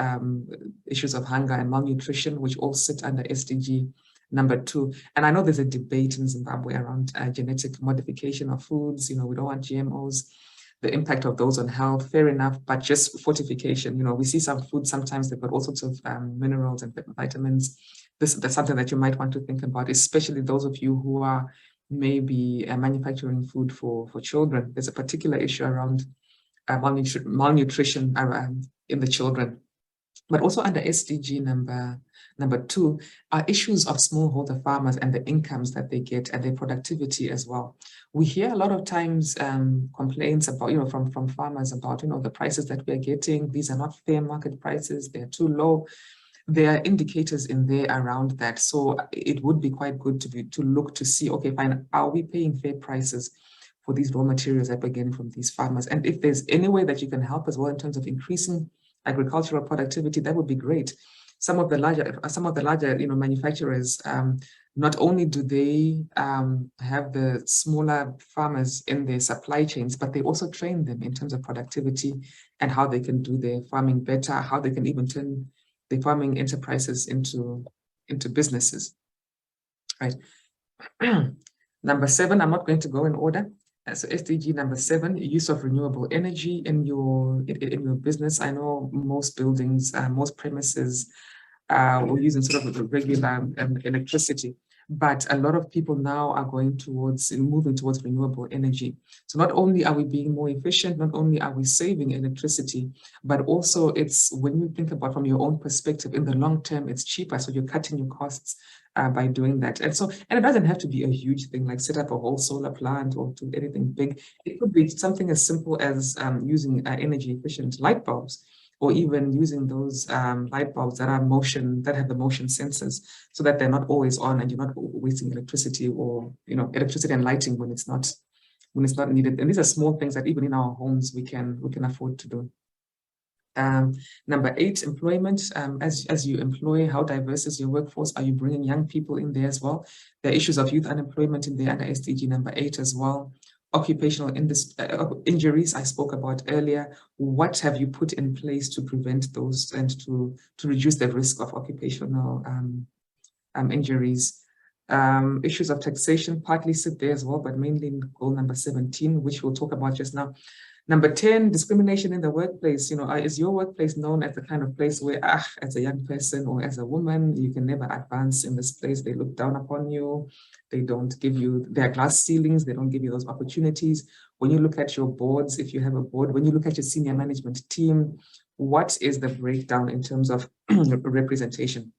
issues of hunger and malnutrition, which all sit under SDG number 2. And I know there's a debate in Zimbabwe around genetic modification of foods. We don't want GMOs, the impact of those on health, fair enough, but just fortification. We see some foods, sometimes they've got all sorts of minerals and vitamins. That's something that you might want to think about, especially those of you who are maybe manufacturing food for children. There's a particular issue around malnutrition in the children. But also under SDG number 2 are issues of smallholder farmers and the incomes that they get and their productivity as well. We hear a lot of times complaints about, from farmers about, the prices that we're getting. These are not fair market prices. They're too low. There are indicators in there around that. So it would be quite good to look to see, okay, fine, are we paying fair prices for these raw materials that we're getting from these farmers? And if there's any way that you can help as well in terms of increasing agricultural productivity, that would be great. some of the larger manufacturers, not only do they have the smaller farmers in their supply chains, but they also train them in terms of productivity and how they can do their farming better, how they can even turn the farming enterprises into businesses. Right. Number 7, I'm not going to go in order. So SDG number 7, use of renewable energy in your business. I know most buildings, most premises we're using sort of regular electricity, but a lot of people now are moving towards renewable energy. So not only are we being more efficient, not only are we saving electricity, but also it's, when you think about from your own perspective, in the long term, it's cheaper. So you're cutting your costs by doing that. And it doesn't have to be a huge thing like set up a whole solar plant or do anything big. It could be something as simple as using energy efficient light bulbs, or even using those light bulbs that have the motion sensors, so that they're not always on and you're not wasting electricity, or electricity and lighting when it's not needed. And these are small things that even in our homes we can afford to do. Number 8, employment. As you employ, how diverse is your workforce? Are you bringing young people in there as well? There are issues of youth unemployment in there under SDG number 8 as well. Occupational injuries I spoke about earlier. What have you put in place to prevent those and to reduce the risk of occupational injuries? Issues of taxation partly sit there as well, but mainly in goal number 17, which we'll talk about just now. Number 10, discrimination in the workplace. Is your workplace known as the kind of place where, as a young person or as a woman, you can never advance in this place? They look down upon you. They don't give you their glass ceilings. They don't give you those opportunities. When you look at your boards, if you have a board, when you look at your senior management team, what is the breakdown in terms of representation?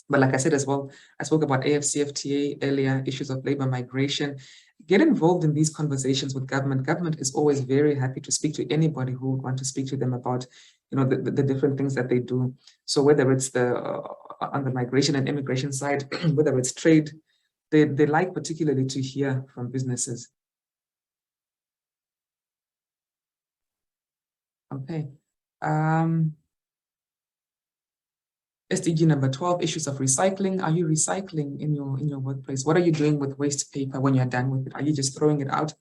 But like I said as well, I spoke about AFCFTA earlier, issues of labor migration. Get involved in these conversations with government. Government is always very happy to speak to anybody who would want to speak to them about, the different things that they do. So whether it's on the migration and immigration side, whether it's trade, they like particularly to hear from businesses. Okay. SDG number 12, issues of recycling. Are you recycling in your workplace? What are you doing with waste paper when you're done with it? Are you just throwing it out?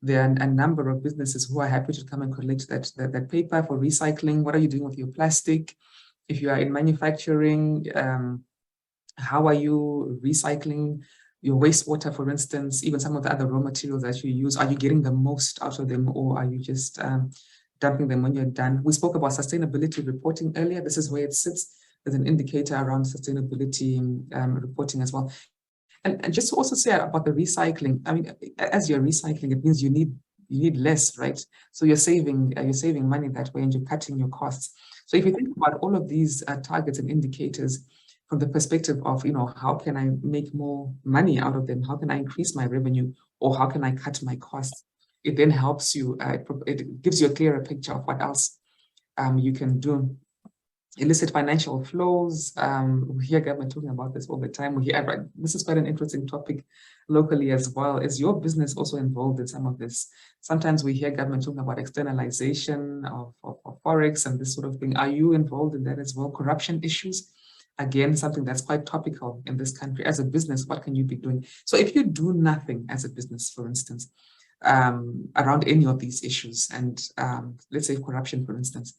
There are a number of businesses who are happy to come and collect that paper for recycling. What are you doing with your plastic? If you are in manufacturing, how are you recycling your wastewater, for instance, even some of the other raw materials that you use? Are you getting the most out of them, or are you just dumping them when you're done? We spoke about sustainability reporting earlier. This is where it sits. There's an indicator around sustainability reporting as well. And just to also say about the recycling, I mean, as you're recycling, it means you need less, right? So you're saving money that way, and you're cutting your costs. So if you think about all of these targets and indicators from the perspective of, how can I make more money out of them? How can I increase my revenue, or how can I cut my costs? It then helps you, it gives you a clearer picture of what else you can do. Illicit financial flows. We hear government talking about this all the time. This is quite an interesting topic locally as well. Is your business also involved in some of this? Sometimes we hear government talking about externalization of Forex and this sort of thing. Are you involved in that as well? Corruption issues, again, something that's quite topical in this country. As a business, what can you be doing? So if you do nothing as a business, for instance, around any of these issues, and let's say corruption, for instance,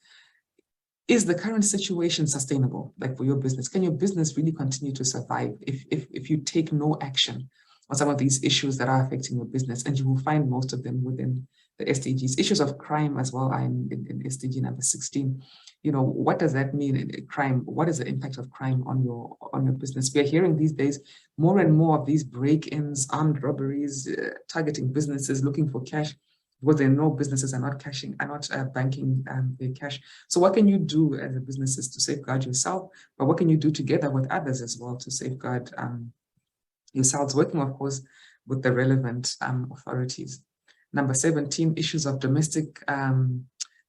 is the current situation sustainable, like for your business? Can your business really continue to survive if you take no action on some of these issues that are affecting your business? And you will find most of them within the SDGs. Issues of crime as well are in SDG number 16. What does that mean? Crime, what is the impact of crime on your business? We are hearing these days more and more of these break-ins, armed robberies, targeting businesses, looking for cash, because they know businesses are not banking their cash. So what can you do as a businesses to safeguard yourself? But what can you do together with others as well to safeguard yourselves, working, of course, with the relevant authorities? Number 17, issues of domestic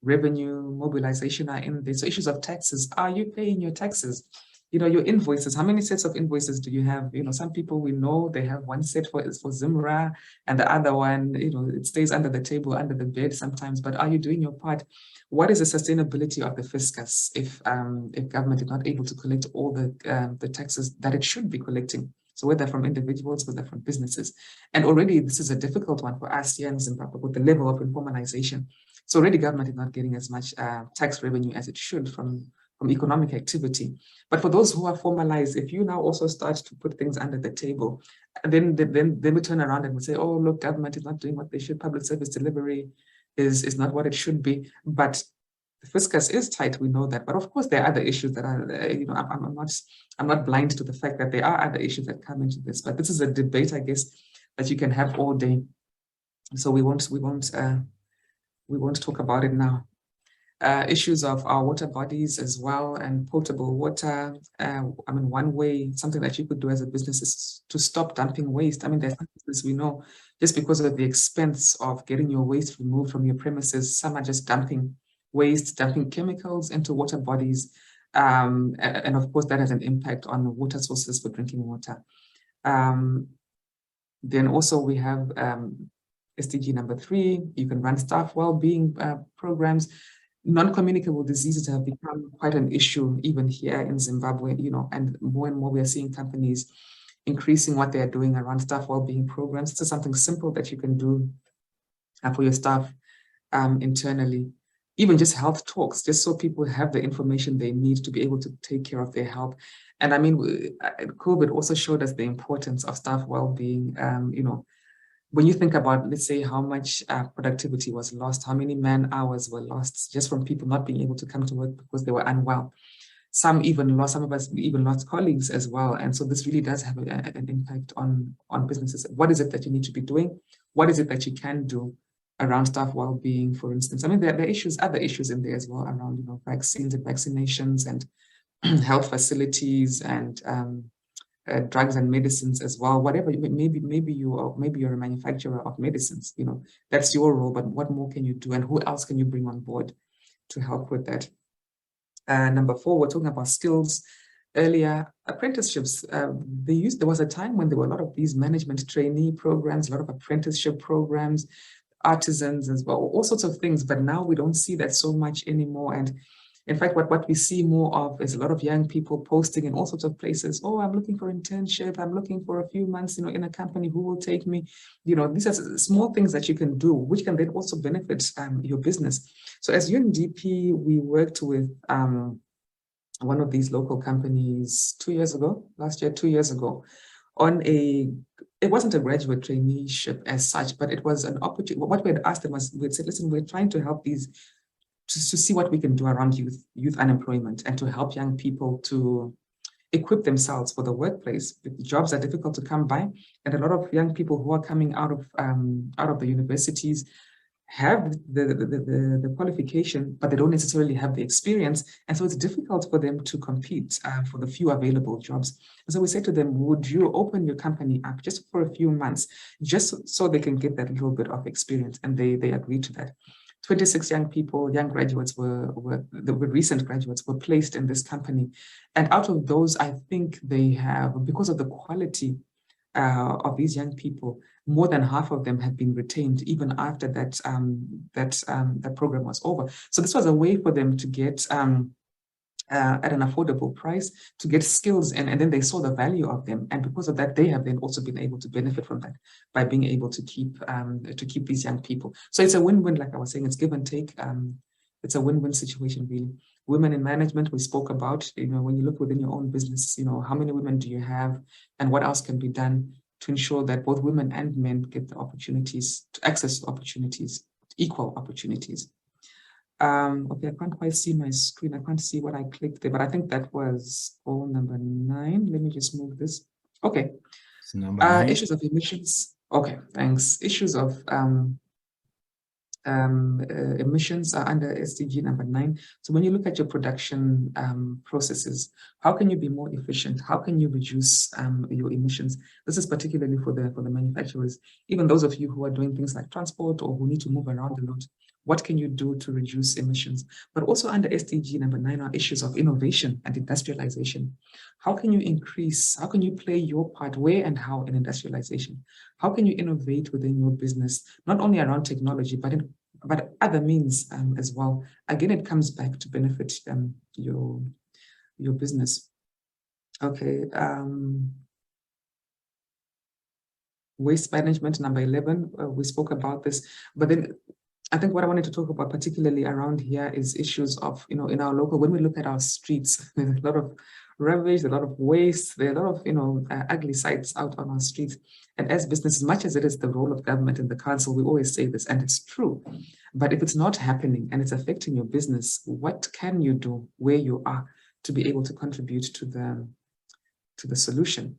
revenue mobilization are in there. So issues of taxes. Are you paying your taxes? your invoices, how many sets of invoices do you have? Some people we know they have one set for Zimra, and the other one, it stays under the table, under the bed sometimes, but are you doing your part? What is the sustainability of the fiscus if government is not able to collect all the taxes that it should be collecting? So whether from individuals, whether from businesses. And already this is a difficult one for us here in Zimbabwe with the level of informalization. So already government is not getting as much tax revenue as it should from economic activity. But for those who are formalized, if you now also start to put things under the table, then we turn around and we say, oh, look, government is not doing what they should. Public service delivery is not what it should be. But the fiscus is tight, we know that. But of course, there are other issues that are, I'm not blind to the fact that there are other issues that come into this. But this is a debate, I guess, that you can have all day. So we won't talk about it now. Issues of our water bodies as well and potable water. One way, something that you could do as a business is to stop dumping waste. There's some business we know just because of the expense of getting your waste removed from your premises. Some are just dumping waste, dumping chemicals into water bodies. And of course, that has an impact on water sources for drinking water. Then also we have SDG number 3, you can run staff well-being programs. Non-communicable diseases have become quite an issue even here in Zimbabwe, and more we are seeing companies increasing what they are doing around staff well-being programs. This is something simple that you can do for your staff internally. Even just health talks, just so people have the information they need to be able to take care of their health. And COVID also showed us the importance of staff well-being. When you think about, let's say, how much productivity was lost, how many man hours were lost just from people not being able to come to work because they were unwell. Some of us even lost colleagues as well. And so this really does have an impact on businesses. What is it that you need to be doing? What is it that you can do around staff well-being, for instance? There are other issues in there as well around, vaccines and vaccinations and health facilities and drugs and medicines as well. Whatever, maybe you're a manufacturer of medicines. That's your role. But what more can you do, and who else can you bring on board to help with that? Number 4, we're talking about skills. Earlier, apprenticeships. There was a time when there were a lot of these management trainee programs, a lot of apprenticeship programs, artisans as well, all sorts of things. But now we don't see that so much anymore. And in fact, what we see more of is a lot of young people posting in all sorts of places. Oh, I'm looking for internship. I'm looking for a few months, in a company. Who will take me? These are small things that you can do, which can then also benefit your business. So as UNDP, we worked with one of these local companies 2 years ago, on it wasn't a graduate traineeship as such, but it was an opportunity. What we had asked them was, we said, listen, we're trying to help these to see what we can do around youth unemployment and to help young people to equip themselves for the workplace. The jobs are difficult to come by, and a lot of young people who are coming out of the universities have the qualification, but they don't necessarily have the experience, and so it's difficult for them to compete for the few available jobs. And so we said to them, would you open your company up just for a few months, just so they can get that little bit of experience? And they agreed to that. 26 young graduates the recent graduates were placed in this company. And out of those, I think they have, because of the quality of these young people, more than half of them have been retained even after that program was over. So this was a way for them to get at an affordable price, to get skills, and then they saw the value of them. And because of that, they have then also been able to benefit from that by being able to keep these young people. So it's a win-win, like I was saying, it's give and take. It's a win-win situation, really. Women in management, we spoke about, when you look within your own business, how many women do you have and what else can be done to ensure that both women and men get the opportunities to access opportunities, equal opportunities. Okay, I can't quite see my screen. I can't see what I clicked there, but I think that was goal number 9. Let me just move this. Okay. So number 9. Issues of emissions. Okay, thanks. Issues of emissions are under SDG number 9. So when you look at your production processes, how can you be more efficient? How can you reduce your emissions? This is particularly for the manufacturers, even those of you who are doing things like transport or who need to move around a lot. What can you do to reduce emissions? But also under SDG number 9 are issues of innovation and industrialization. How can you play your part, where and how in industrialization? How can you innovate within your business, not only around technology, but other means as well? Again, it comes back to benefit your business. Okay. Waste management, number 11, we spoke about this, but then I think what I wanted to talk about particularly around here is issues of, in our local, when we look at our streets, there's a lot of rubbish, a lot of waste, there are a lot of, ugly sights out on our streets. And as business, as much as it is the role of government and the council, we always say this, and it's true. But if it's not happening and it's affecting your business, what can you do where you are to be able to contribute to the solution?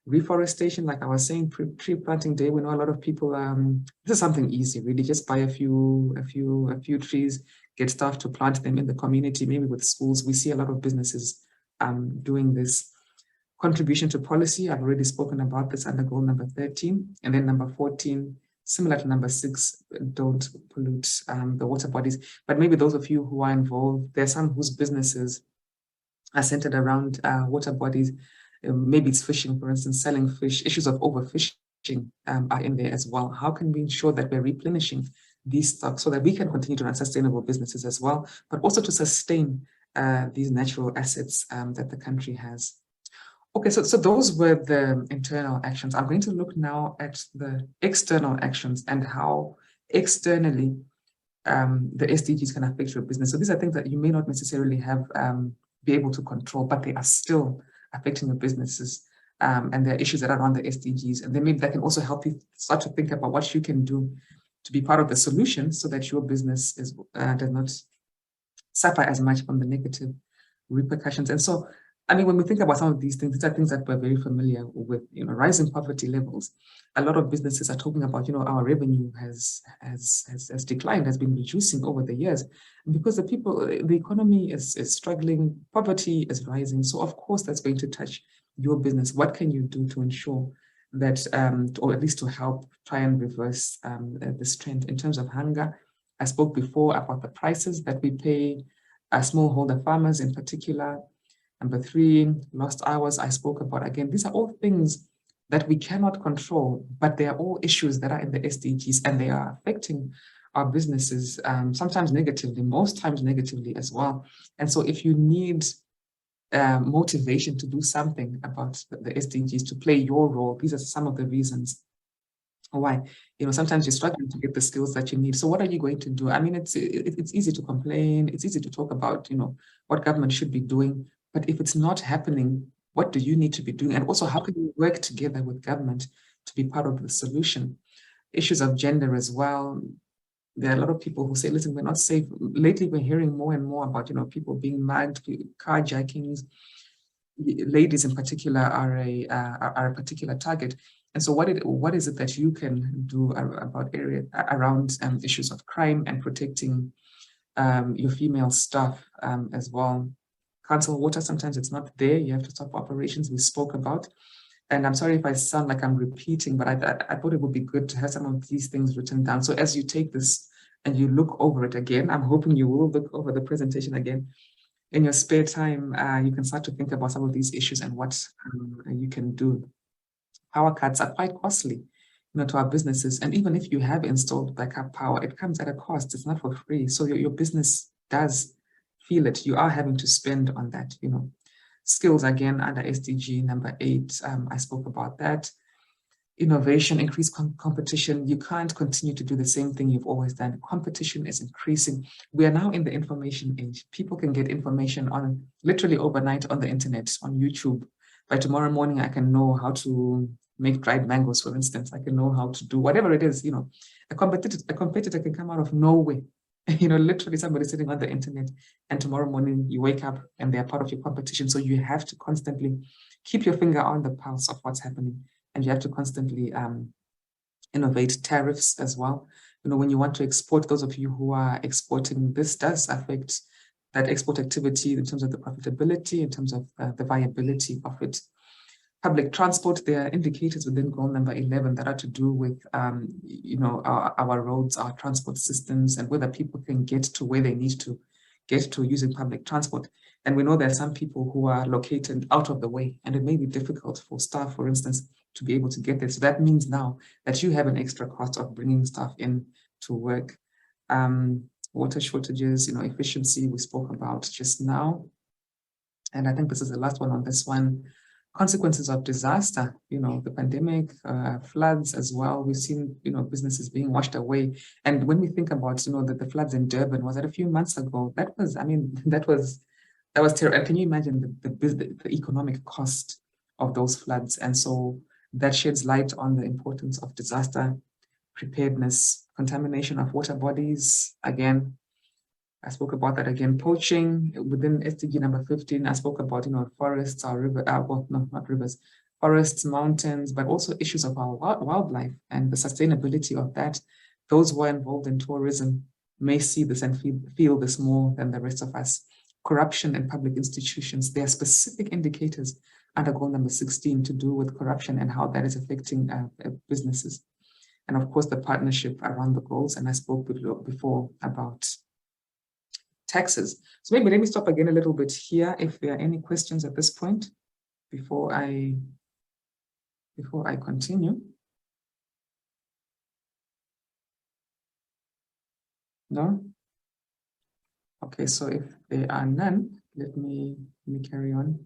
Reforestation, like I was saying, tree planting day, we know a lot of people, this is something easy, really, just buy a few trees, get staff to plant them in the community, maybe with schools. We see a lot of businesses doing this. Contribution to policy, I've already spoken about this under goal number 13. And then number 14, similar to number 6, don't pollute the water bodies. But maybe those of you who are involved, there are some whose businesses are centered around water bodies. Maybe it's fishing, for instance, selling fish. Issues of overfishing are in there as well. How can we ensure that we're replenishing these stocks so that we can continue to run sustainable businesses as well, but also to sustain these natural assets that the country has? Okay, so those were the internal actions. I'm going to look now at the external actions and how externally the SDGs can affect your business. So these are things that you may not necessarily have be able to control, but they are still affecting your businesses, and there are issues that are around the SDGs, and then maybe that can also help you start to think about what you can do to be part of the solution so that your business does not suffer as much from the negative repercussions. And so, I mean, when we think about some of these are things that we're very familiar with, rising poverty levels. A lot of businesses are talking about, our revenue has declined, has been reducing over the years because the economy is struggling, poverty is rising. So of course, that's going to touch your business. What can you do to ensure that, or at least to help try and reverse this trend in terms of hunger? I spoke before about the prices that we pay smallholder farmers in particular. Number 3, lost hours, I spoke about. Again, these are all things that we cannot control, but they are all issues that are in the SDGs, and they are affecting our businesses, sometimes negatively, most times negatively as well. And so if you need motivation to do something about the SDGs, to play your role, these are some of the reasons why. Sometimes you're struggling to get the skills that you need. So what are you going to do? I mean, it's easy to complain. It's easy to talk about, what government should be doing. But if it's not happening, what do you need to be doing? And also, how can you work together with government to be part of the solution? Issues of gender as well. There are a lot of people who say, listen, we're not safe. Lately, we're hearing more and more about, people being mugged, carjackings. Ladies in particular are a particular target. And so what is it that you can do around issues of crime and protecting your female staff as well? Council water, sometimes it's not there. You have to stop operations we spoke about. And I'm sorry if I sound like I'm repeating, but I thought it would be good to have some of these things written down. So as you take this and you look over it again, I'm hoping you will look over the presentation again. In your spare time, you can start to think about some of these issues and what you can do. Power cuts are quite costly, to our businesses. And even if you have installed backup power, it comes at a cost. It's not for free. So your business does feel it. You are having to spend on that, Skills, again, under SDG number 8, I spoke about that. Innovation, increased competition. You can't continue to do the same thing you've always done. Competition is increasing. We are now in the information age. People can get information on literally overnight on the internet, on YouTube. By tomorrow morning, I can know how to make dried mangoes, for instance. I can know how to do whatever it is, A competitor can come out of nowhere. Literally somebody sitting on the internet, and tomorrow morning you wake up and they're part of your competition. So you have to constantly keep your finger on the pulse of what's happening, and you have to constantly innovate. Tariffs as well. When you want to export, those of you who are exporting, this does affect that export activity in terms of the profitability, in terms of the viability of it. Public transport, there are indicators within goal number 11 that are to do with, our roads, our transport systems, and whether people can get to where they need to get to using public transport. And we know there are some people who are located out of the way, and it may be difficult for staff, for instance, to be able to get there. So that means now that you have an extra cost of bringing staff in to work. Water shortages, efficiency, we spoke about just now. And I think this is the last one on this one. Consequences of disaster, the pandemic, floods as well. We've seen, businesses being washed away. And when we think about, the floods in Durban, was that a few months ago? That was terrible. And can you imagine the economic cost of those floods? And so that sheds light on the importance of disaster preparedness, contamination of water bodies. Again, I spoke about that again. Poaching within SDG number 15. I spoke about, forests, or river, not rivers, forests, mountains, but also issues of our wildlife and the sustainability of that. Those who are involved in tourism may see this and feel this more than the rest of us. Corruption in public institutions. There are specific indicators under goal number 16 to do with corruption and how that is affecting businesses. And of course, the partnership around the goals. And I spoke before about taxes. So maybe let me stop again a little bit here if there are any questions at this point before I continue. No? Okay, so if there are none, let me carry on.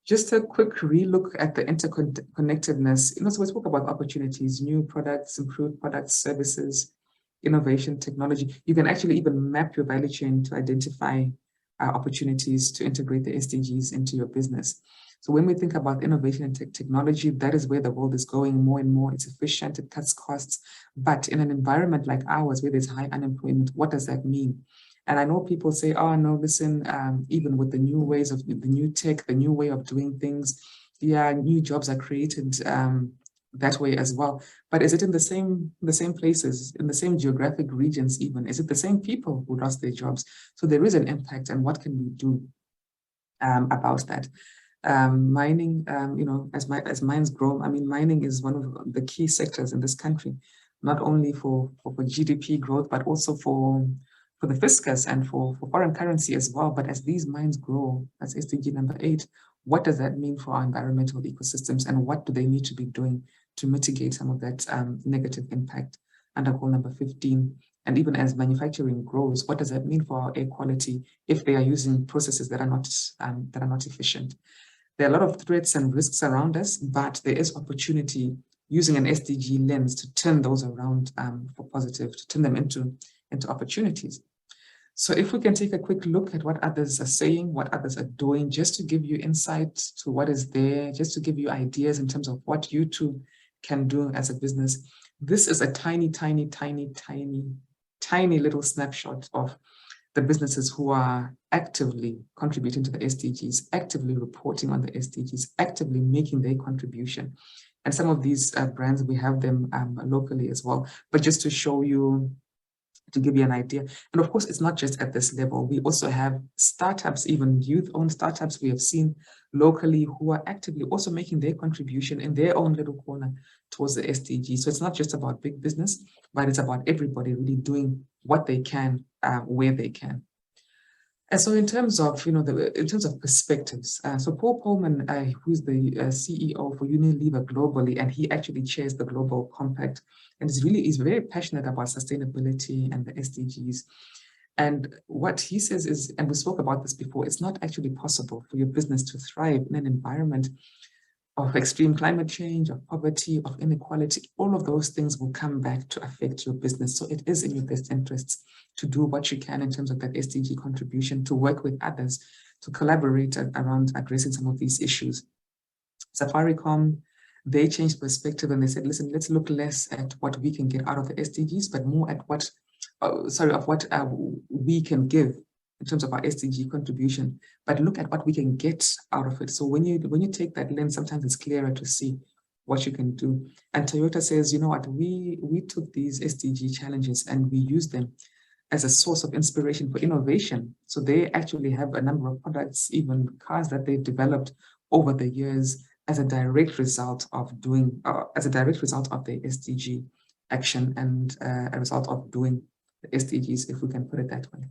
Just a quick relook at the interconnectedness. So we spoke about opportunities, new products, improved products, services, innovation, technology. You can actually even map your value chain to identify opportunities to integrate the SDGs into your business. So when we think about innovation and technology, that is where the world is going more and more. It's efficient, it cuts costs. But in an environment like ours, where there's high unemployment, what does that mean? And I know people say, oh, no, listen, even with the new ways of the new tech, the new way of doing things, yeah, new jobs are created that way as well. But is it in the same places, in the same geographic regions even? Is it the same people who lost their jobs? So there is an impact, and what can we do about that? Mining, as mines grow, mining is one of the key sectors in this country, not only for GDP growth, but also for the fiscus and for foreign currency as well. But as these mines grow, that's SDG number 8, what does that mean for our environmental ecosystems, and what do they need to be doing to mitigate some of that negative impact under goal number 15? And even as manufacturing grows, what does that mean for our air quality if they are using processes that are not efficient? There are a lot of threats and risks around us, but there is opportunity using an SDG lens to turn those around for positive, to turn them into opportunities. So if we can take a quick look at what others are saying, what others are doing, just to give you insight to what is there, just to give you ideas in terms of what you too can do as a business. This is a tiny, tiny, tiny, tiny, tiny little snapshot of the businesses who are actively contributing to the SDGs, actively reporting on the SDGs, actively making their contribution. And some of these brands, we have them locally as well, but just to show you, to give you an idea. And of course, it's not just at this level. We also have startups, even youth-owned startups we have seen locally who are actively also making their contribution in their own little corner towards the SDG. So it's not just about big business, but it's about everybody really doing what they can, where they can. And so in terms of, in terms of perspectives, so Paul Pullman, who's the CEO for Unilever globally, and he actually chairs the Global Compact, and he's very passionate about sustainability and the SDGs. And what he says is, and we spoke about this before, it's not actually possible for your business to thrive in an environment of extreme climate change, of poverty, of inequality. All of those things will come back to affect your business. So it is in your best interests to do what you can in terms of that SDG contribution, to work with others, to collaborate around addressing some of these issues. Safaricom, they changed perspective and they said, listen, let's look less at what we can get out of the SDGs, but more at what we can give in terms of our SDG contribution, but look at what we can get out of it. So when you take that lens, sometimes it's clearer to see what you can do. And Toyota says, you know what, we took these SDG challenges and we used them as a source of inspiration for innovation. So they actually have a number of products, even cars that they've developed over the years as a direct result of doing, as a direct result of the SDG action and a result of doing the SDGs, if we can put it that way.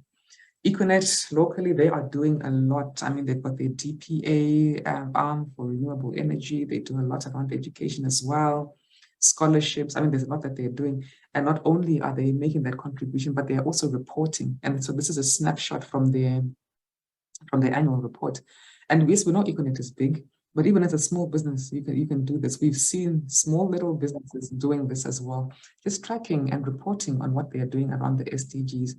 Econet locally, they are doing a lot. I mean, they've got their DPA arm for renewable energy. They do a lot around education as well, scholarships. I mean, there's a lot that they're doing. And not only are they making that contribution, but they are also reporting. And so this is a snapshot from their annual report. And yes, we know Econet is big, but even as a small business, you can do this. We've seen small little businesses doing this as well, just tracking and reporting on what they are doing around the SDGs.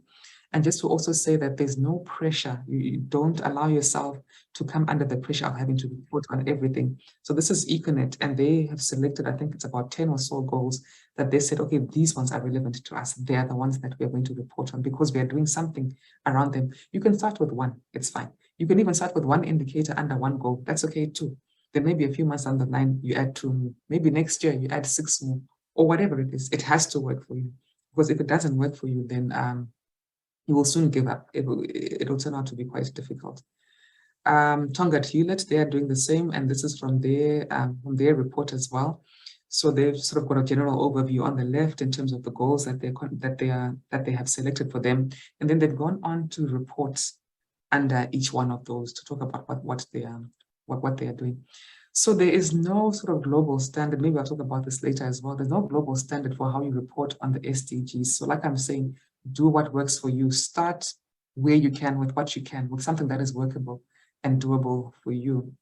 And just to also say that there's no pressure. You don't allow yourself to come under the pressure of having to report on everything. So this is Econet, and they have selected, I think it's about 10 or so goals that they said, okay, these ones are relevant to us. They are the ones that we are going to report on because we are doing something around them. You can start with one, it's fine. You can even start with one indicator under one goal. That's okay too. Then maybe a few months down the line, you add 2 more. Maybe next year you add 6 more, or whatever it is. It has to work for you. Because if it doesn't work for you, then you will soon give up. It will turn out to be quite difficult. Tonga Hewlett, they are doing the same, and this is from their report as well. So they've sort of got a general overview on the left in terms of the goals that they have selected for them, and then they've gone on to report under each one of those to talk about what they are doing. So there is no sort of global standard. Maybe I'll talk about this later as well. There's no global standard for how you report on the SDGs. So like I'm saying, do what works for you. Start where you can with what you can, with something that is workable and doable for you.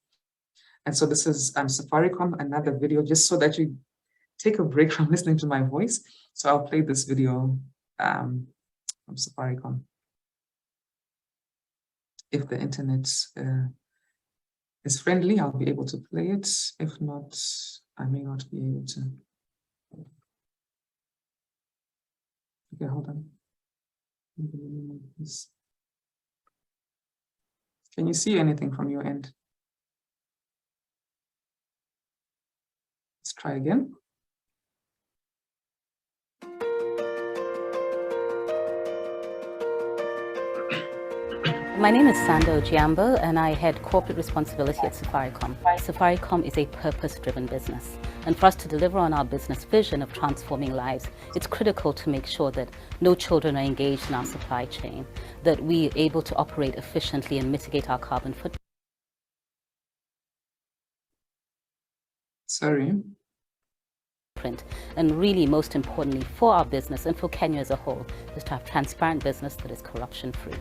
And so this is Safaricom, another video, just so that you take a break from listening to my voice. So I'll play this video from Safaricom. If the internet is friendly, I'll be able to play it. If not, I may not be able to. Okay, hold on. Can you see anything from your end? Let's try again. My name is Sando Giambo, and I head corporate responsibility at Safaricom. Safaricom is a purpose-driven business, and for us to deliver on our business vision of transforming lives, it's critical to make sure that no children are engaged in our supply chain, that we are able to operate efficiently and mitigate our carbon footprint. And really, most importantly, for our business and for Kenya as a whole, is to have transparent business that is corruption-free.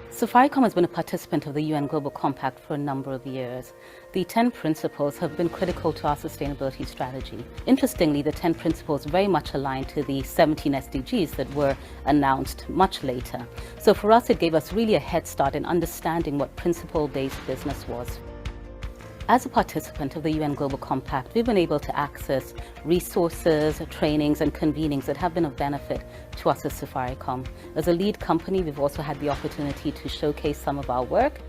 Safaricom has been a participant of the UN Global Compact for a number of years. The 10 principles have been critical to our sustainability strategy. Interestingly, the 10 principles very much align to the 17 SDGs that were announced much later. So for us, it gave us really a head start in understanding what principle-based business was. As a participant of the UN Global Compact, we've been able to access resources, trainings, and convenings that have been of benefit to us as Safaricom. As a lead company, we've also had the opportunity to showcase some of our work.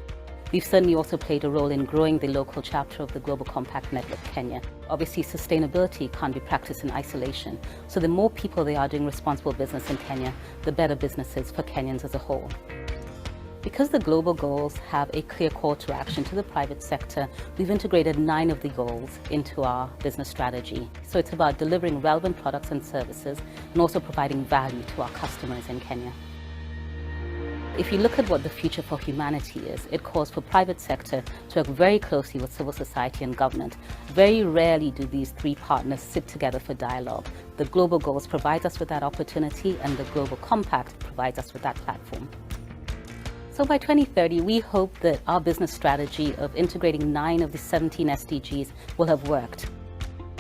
We've certainly also played a role in growing the local chapter of the Global Compact Network Kenya. Obviously, sustainability can't be practiced in isolation. So the more people they are doing responsible business in Kenya, the better business is for Kenyans as a whole. Because the global goals have a clear call to action to the private sector, we've integrated 9 of the goals into our business strategy. So it's about delivering relevant products and services and also providing value to our customers in Kenya. If you look at what the future for humanity is, it calls for private sector to work very closely with civil society and government. Very rarely do these 3 partners sit together for dialogue. The global goals provide us with that opportunity, and the Global Compact provides us with that platform. So by 2030, we hope that our business strategy of integrating 9 of the 17 SDGs will have worked.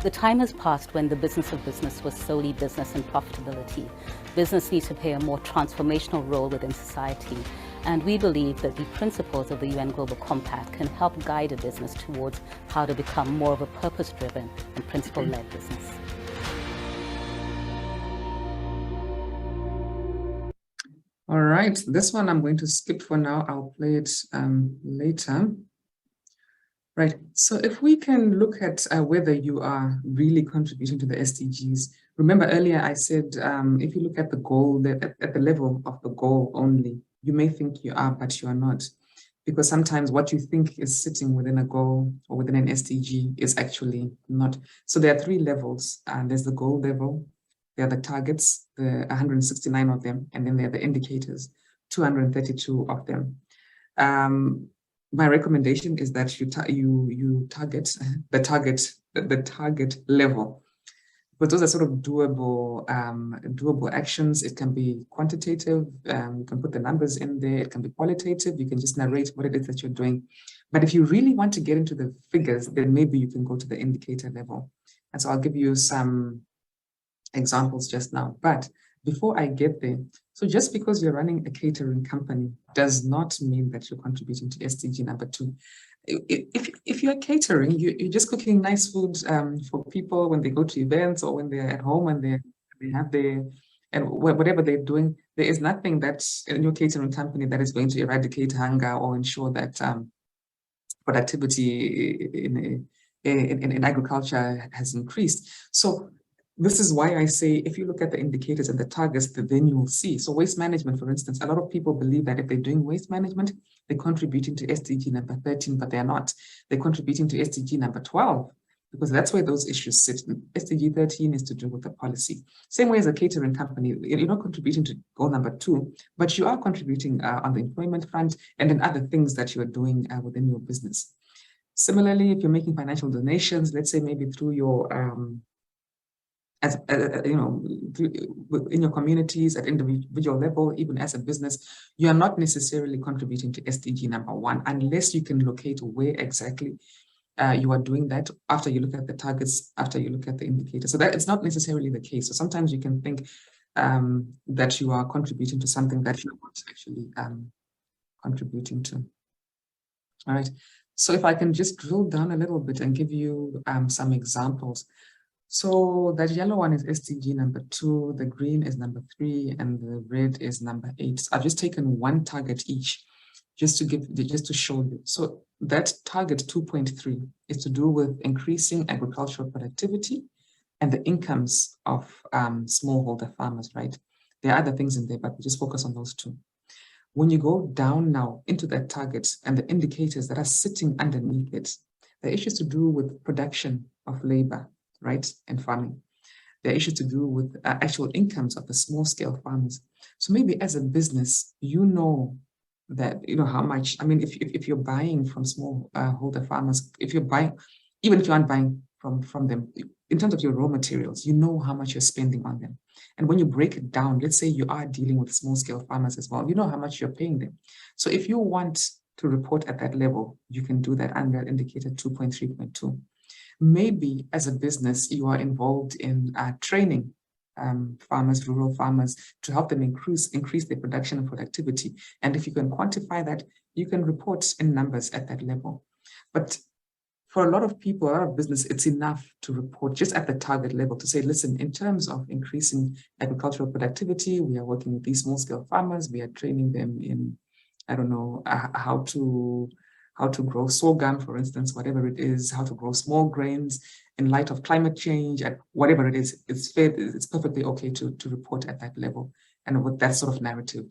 The time has passed when the business of business was solely business and profitability. Business needs to play a more transformational role within society. And we believe that the principles of the UN Global Compact can help guide a business towards how to become more of a purpose-driven and principle-led business. All right, this one I'm going to skip for now. I'll play it later. Right, so if we can look at whether you are really contributing to the SDGs. Remember earlier I said, if you look at the goal, at the level of the goal only, you may think you are, but you are not. because sometimes what you think is sitting within a goal or within an SDG is actually not. So there are 3 levels. There's the goal level, there are the targets, the 169 of them, and then there are the indicators, 232 of them. My recommendation is that you target the target level, but those are sort of doable actions. It can be quantitative, you can put the numbers in there, it can be qualitative, you can just narrate what it is that you're doing. But if you really want to get into the figures, then maybe you can go to the indicator level. And so I'll give you some examples just now. But before I get there, so just because you're running a catering company does not mean that you're contributing to SDG number 2. If you're catering, you're just cooking nice food for people when they go to events or when they're at home and they have their, and whatever they're doing, there is nothing that's in your catering company that is going to eradicate hunger or ensure that productivity in agriculture has increased. So this is why I say, if you look at the indicators and the targets, then you will see. So waste management, for instance, a lot of people believe that if they're doing waste management, they're contributing to SDG number 13, but they're not. They're contributing to SDG number 12, because that's where those issues sit. SDG 13 is to do with the policy. Same way as a catering company, you're not contributing to goal number 2, but you are contributing on the employment front and in other things that you're doing within your business. Similarly, if you're making financial donations, let's say maybe through your in your communities at individual level, even as a business, you are not necessarily contributing to SDG number 1 unless you can locate where exactly you are doing that after you look at the targets, after you look at the indicators. So that it's not necessarily the case. So sometimes you can think that you are contributing to something that you're not actually contributing to. All right. So if I can just drill down a little bit and give you some examples. So that yellow one is SDG number 2, the green is number 3, and the red is number 8. So I've just taken one target each, just to show you. So that target 2.3 is to do with increasing agricultural productivity and the incomes of smallholder farmers, right? There are other things in there, but we just focus on those 2. When you go down now into that target and the indicators that are sitting underneath it, the issues to do with production of labor, right, and farming. There are issues to do with actual incomes of the small-scale farmers. So maybe as a business, you know that, how much, I mean, if you're buying from smallholder farmers, if you're buying, even if you aren't buying from them, in terms of your raw materials, you know how much you're spending on them. And when you break it down, let's say you are dealing with small-scale farmers as well, you know how much you're paying them. So if you want to report at that level, you can do that under indicator 2.3.2. Maybe as a business, you are involved in training farmers, rural farmers, to help them increase their production and productivity. And if you can quantify that, you can report in numbers at that level. But for a lot of people, a lot of business, it's enough to report just at the target level to say, listen, in terms of increasing agricultural productivity, we are working with these small-scale farmers, we are training them in, I don't know, how to grow sorghum, for instance, whatever it is, how to grow small grains in light of climate change, and whatever it is, it's perfectly okay to report at that level and with that sort of narrative.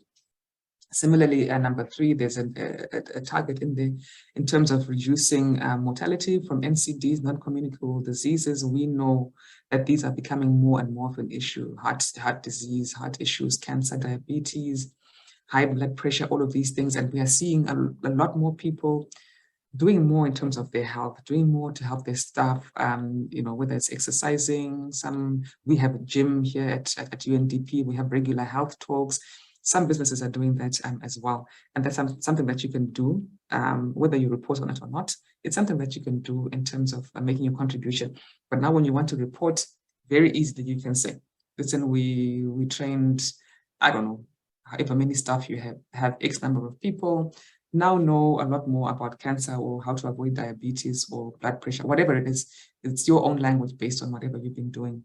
Similarly, number 3, there's a target in there in terms of reducing mortality from NCDs, non-communicable diseases. We know that these are becoming more and more of an issue: heart disease, heart issues, cancer, diabetes, high blood pressure, all of these things. And we are seeing a lot more people doing more in terms of their health, doing more to help their staff, whether it's exercising. We have a gym here at UNDP, we have regular health talks. Some businesses are doing that as well. And that's something that you can do, whether you report on it or not. It's something that you can do in terms of making your contribution. But now when you want to report, very easily you can say, listen, we trained, I don't know, however many staff you have X number of people, now know a lot more about cancer or how to avoid diabetes or blood pressure, whatever it is. It's your own language based on whatever you've been doing.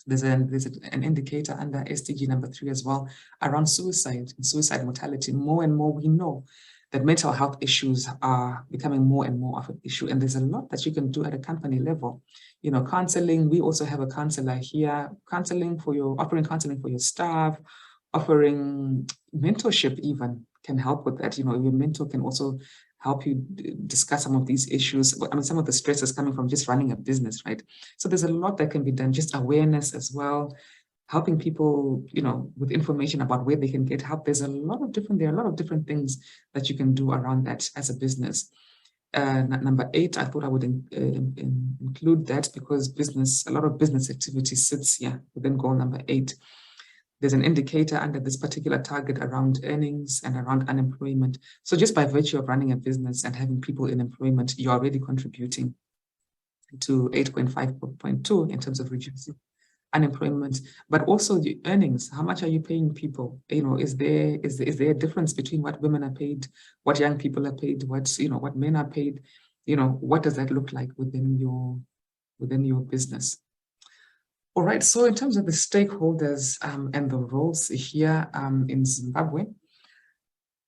There's an indicator under SDG number 3 as well around suicide and suicide mortality. More and more we know that mental health issues are becoming more and more of an issue, and there's a lot that you can do at a company level. Counseling, we also have a counselor here, offering counseling for your staff, offering mentorship even help with that. Your mentor can also help you discuss some of these issues. I mean, some of the stress is coming from just running a business, right? So there's a lot that can be done, just awareness as well, helping people, with information about where they can get help. There are a lot of different things that you can do around that as a business. Number 8, I thought I would include that because a lot of business activity sits here within goal number 8. There's an indicator under this particular target around earnings and around unemployment. So just by virtue of running a business and having people in employment, you're already contributing to 8.5.2 in terms of reducing unemployment, but also the earnings. How much are you paying people? Is there a difference between what women are paid, what young people are paid, what men are paid? What does that look like within your business? All right, so in terms of the stakeholders and the roles here in Zimbabwe,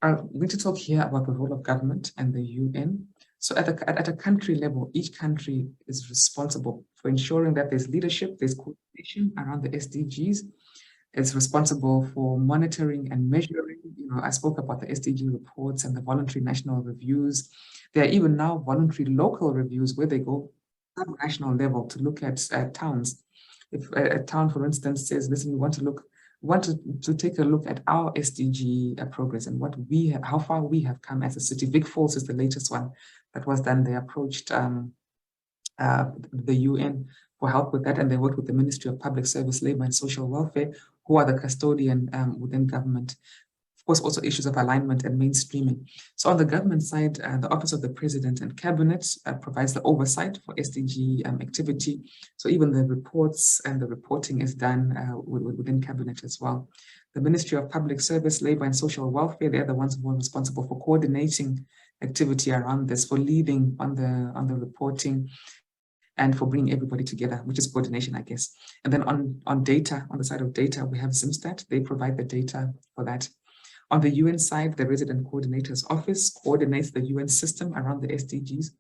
I'm going to talk here about the role of government and the UN. So at a country level, each country is responsible for ensuring that there's leadership, there's coordination around the SDGs. It's responsible for monitoring and measuring. I spoke about the SDG reports and the voluntary national reviews. There are even now voluntary local reviews where they go at national level to look at towns. If a town, for instance, says, listen, we want to take a look at our SDG progress and how far we have come as a city. Vic Falls is the latest one that was done. They approached the UN for help with that, and they worked with the Ministry of Public Service, Labor and Social Welfare, who are the custodian within government. Of course, also issues of alignment and mainstreaming. So on the government side, the Office of the President and Cabinet provides the oversight for SDG activity. So even the reports and the reporting is done within Cabinet as well. The Ministry of Public Service, Labor and Social Welfare, they're the ones who are responsible for coordinating activity around this, for leading on the reporting, and for bringing everybody together, which is coordination, I guess. And then on data, on the side of data, we have Zimstat. They provide the data for that. On the UN side, the Resident Coordinator's Office coordinates the UN system around the SDGs.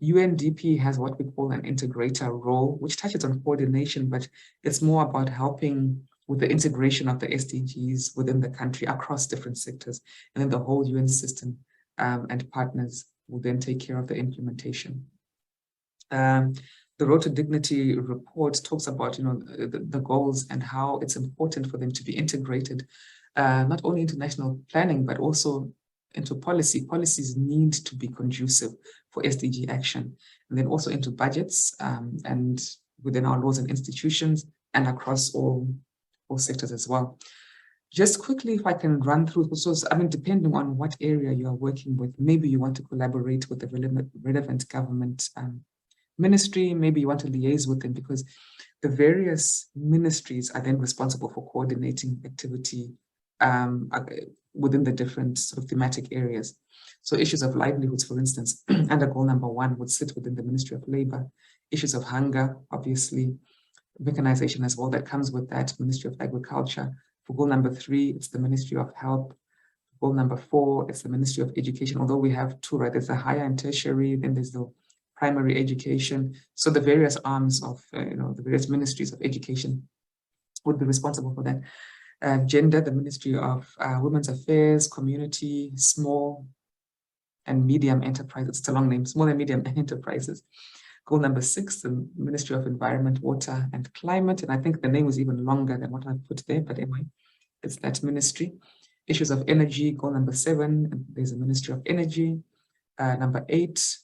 UNDP has what we call an integrator role, which touches on coordination, but it's more about helping with the integration of the SDGs within the country across different sectors. And then the whole UN system and partners will then take care of the implementation. The Road to Dignity report talks about the goals and how it's important for them to be integrated, not only into national planning, but also into policy. Policies need to be conducive for SDG action, and then also into budgets and within our laws and institutions and across all sectors as well. Just quickly, if I can run through, so depending on what area you are working with, maybe you want to collaborate with the relevant government ministry, maybe you want to liaise with them because the various ministries are then responsible for coordinating activity within the different sort of thematic areas. So issues of livelihoods, for instance, under goal number 1 would sit within the Ministry of Labor. Issues of hunger, obviously, mechanization as well, that comes with that, Ministry of Agriculture. For goal number 3, it's the Ministry of Health. Goal number 4, it's the Ministry of Education, although we have 2, right? There's the higher and tertiary, then there's the primary education. So the various arms of, the various ministries of education would be responsible for that. Gender, the Ministry of Women's Affairs, Community, Small and Medium Enterprises. It's a long name, Small and Medium Enterprises. Goal number 6, the Ministry of Environment, Water and Climate. And I think the name is even longer than what I put there, but anyway, it's that ministry. Issues of energy, goal number 7, there's a Ministry of Energy. Number 8,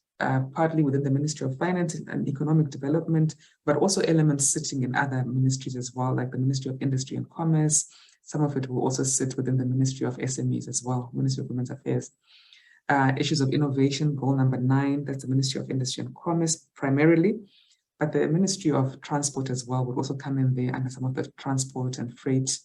partly within the Ministry of Finance and Economic Development, but also elements sitting in other ministries as well, like the Ministry of Industry and Commerce. Some of it will also sit within the Ministry of SMEs as well, Ministry of Women's Affairs. Issues of innovation, goal number 9, that's the Ministry of Industry and Commerce primarily, but the Ministry of Transport as well would also come in there under some of the transport and freight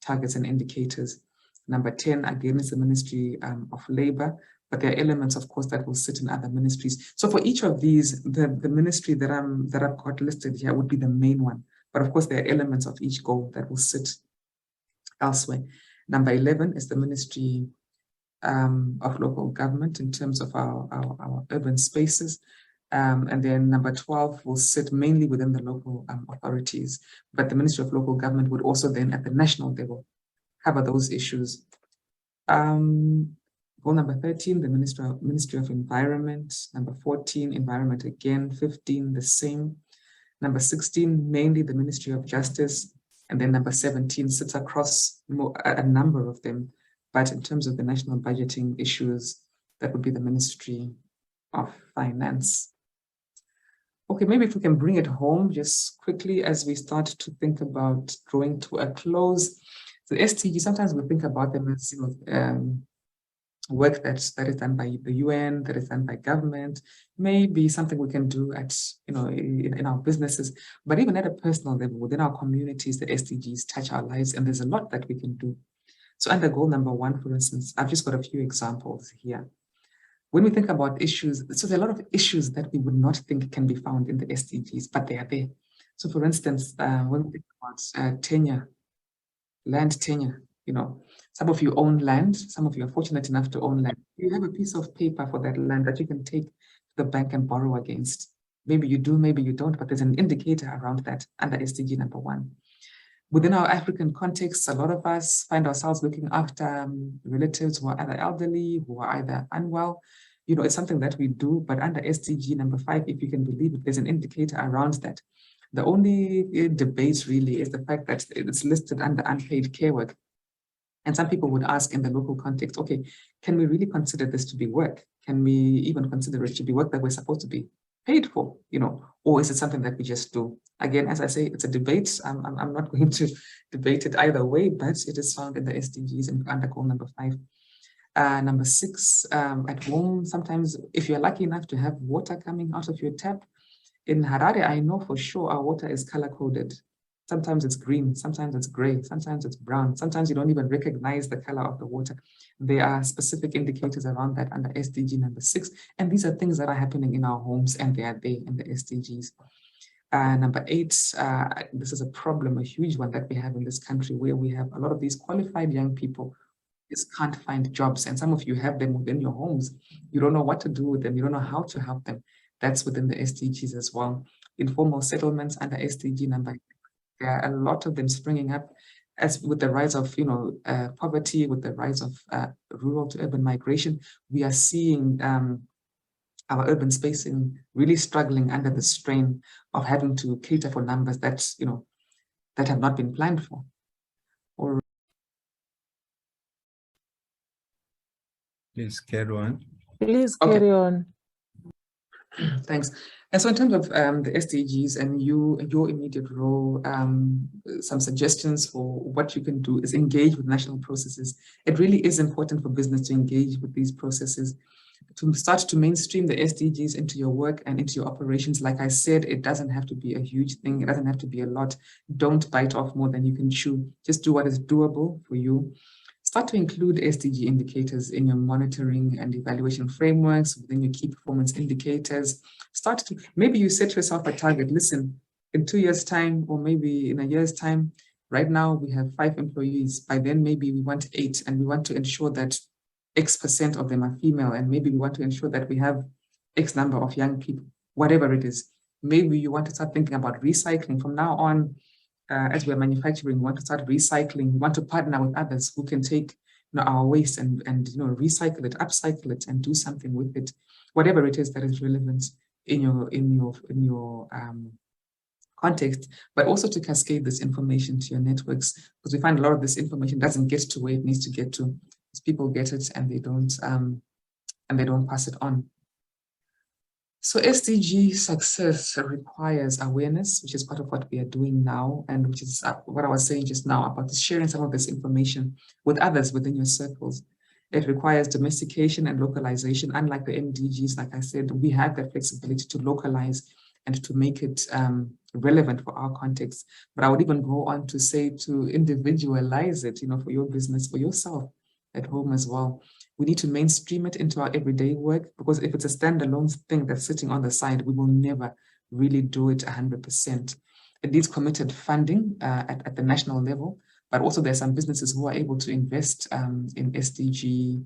targets and indicators. Number 10, again, is the Ministry of Labor, but there are elements, of course, that will sit in other ministries. So for each of these, the ministry that I've got listed here would be the main one. But of course, there are elements of each goal that will sit elsewhere. Number 11 is the Ministry of Local Government in terms of our urban spaces. And then number 12 will sit mainly within the local authorities. But the Ministry of Local Government would also then at the national level cover those issues. Goal number 13, the Ministry of Environment. Number 14, Environment again. 15, the same. Number 16, mainly the Ministry of Justice. And then number 17 sits across a number of them. But in terms of the national budgeting issues, that would be the Ministry of Finance. Okay, maybe if we can bring it home just quickly as we start to think about drawing to a close. The SDGs, sometimes we think about them as work that is done by the UN, that is done by government, maybe something we can do at, in our businesses, but even at a personal level, within our communities, the SDGs touch our lives, and there's a lot that we can do. So under goal number 1, for instance, I've just got a few examples here. When we think about issues, so there are a lot of issues that we would not think can be found in the SDGs, but they are there. So for instance, when we think about tenure, land tenure, some of you own land, some of you are fortunate enough to own land. You have a piece of paper for that land that you can take to the bank and borrow against. Maybe you do, maybe you don't, but there's an indicator around that under SDG number 1. Within our African context, a lot of us find ourselves looking after relatives who are either elderly, who are either unwell. It's something that we do, but under SDG number 5, if you can believe it, there's an indicator around that. The only debate really is the fact that it's listed under unpaid care work. And some people would ask in the local context, okay, can we really consider this to be work? Can we even consider it to be work that we're supposed to be paid for, or is it something that we just do? Again, as I say, it's a debate. I'm not going to debate it either way, but it is found in the SDGs and under goal number 5. Number 6, at home, sometimes if you're lucky enough to have water coming out of your tap, in Harare, I know for sure our water is color-coded. Sometimes it's green, sometimes it's gray, sometimes it's brown. Sometimes you don't even recognize the color of the water. There are specific indicators around that under SDG number 6. And these are things that are happening in our homes, and they are there in the SDGs. Number 8, this is a problem, a huge one that we have in this country, where we have a lot of these qualified young people just can't find jobs. And some of you have them within your homes. You don't know what to do with them. You don't know how to help them. That's within the SDGs as well. Informal settlements under SDG number 8. There are a lot of them springing up as with the rise of, poverty, with the rise of rural to urban migration. We are seeing our urban spacing really struggling under the strain of having to cater for numbers that, that have not been planned for. Please carry on. Please carry on. Thanks. And so in terms of the SDGs and your immediate role, some suggestions for what you can do is engage with national processes. It really is important for business to engage with these processes, to start to mainstream the SDGs into your work and into your operations. Like I said, it doesn't have to be a huge thing. It doesn't have to be a lot. Don't bite off more than you can chew. Just do what is doable for you. Start to include SDG indicators in your monitoring and evaluation frameworks, within your key performance indicators. Start to, maybe you set yourself a target. Listen, in 2 years' time, or maybe in a year's time, right now we have 5 employees. By then, maybe we want 8, and we want to ensure that X% of them are female, and maybe we want to ensure that we have X number of young people, whatever it is. Maybe you want to start thinking about recycling from now on. As we're manufacturing, we want to start recycling. We want to partner with others who can take our waste and recycle it, upcycle it, and do something with it, whatever it is that is relevant in your context, but also to cascade this information to your networks, because we find a lot of this information doesn't get to where it needs to get to, because people get it and they don't pass it on. So SDG success requires awareness, which is part of what we are doing now, and which is what I was saying just now about sharing some of this information with others within your circles. It requires domestication and localization. Unlike the MDGs, like I said, we have that flexibility to localize and to make it relevant for our context. But I would even go on to say to individualize it, for your business, for yourself at home as well. We need to mainstream it into our everyday work, because if it's a standalone thing that's sitting on the side, we will never really do it 100%. It needs committed funding at the national level, but also there's some businesses who are able to invest in SDG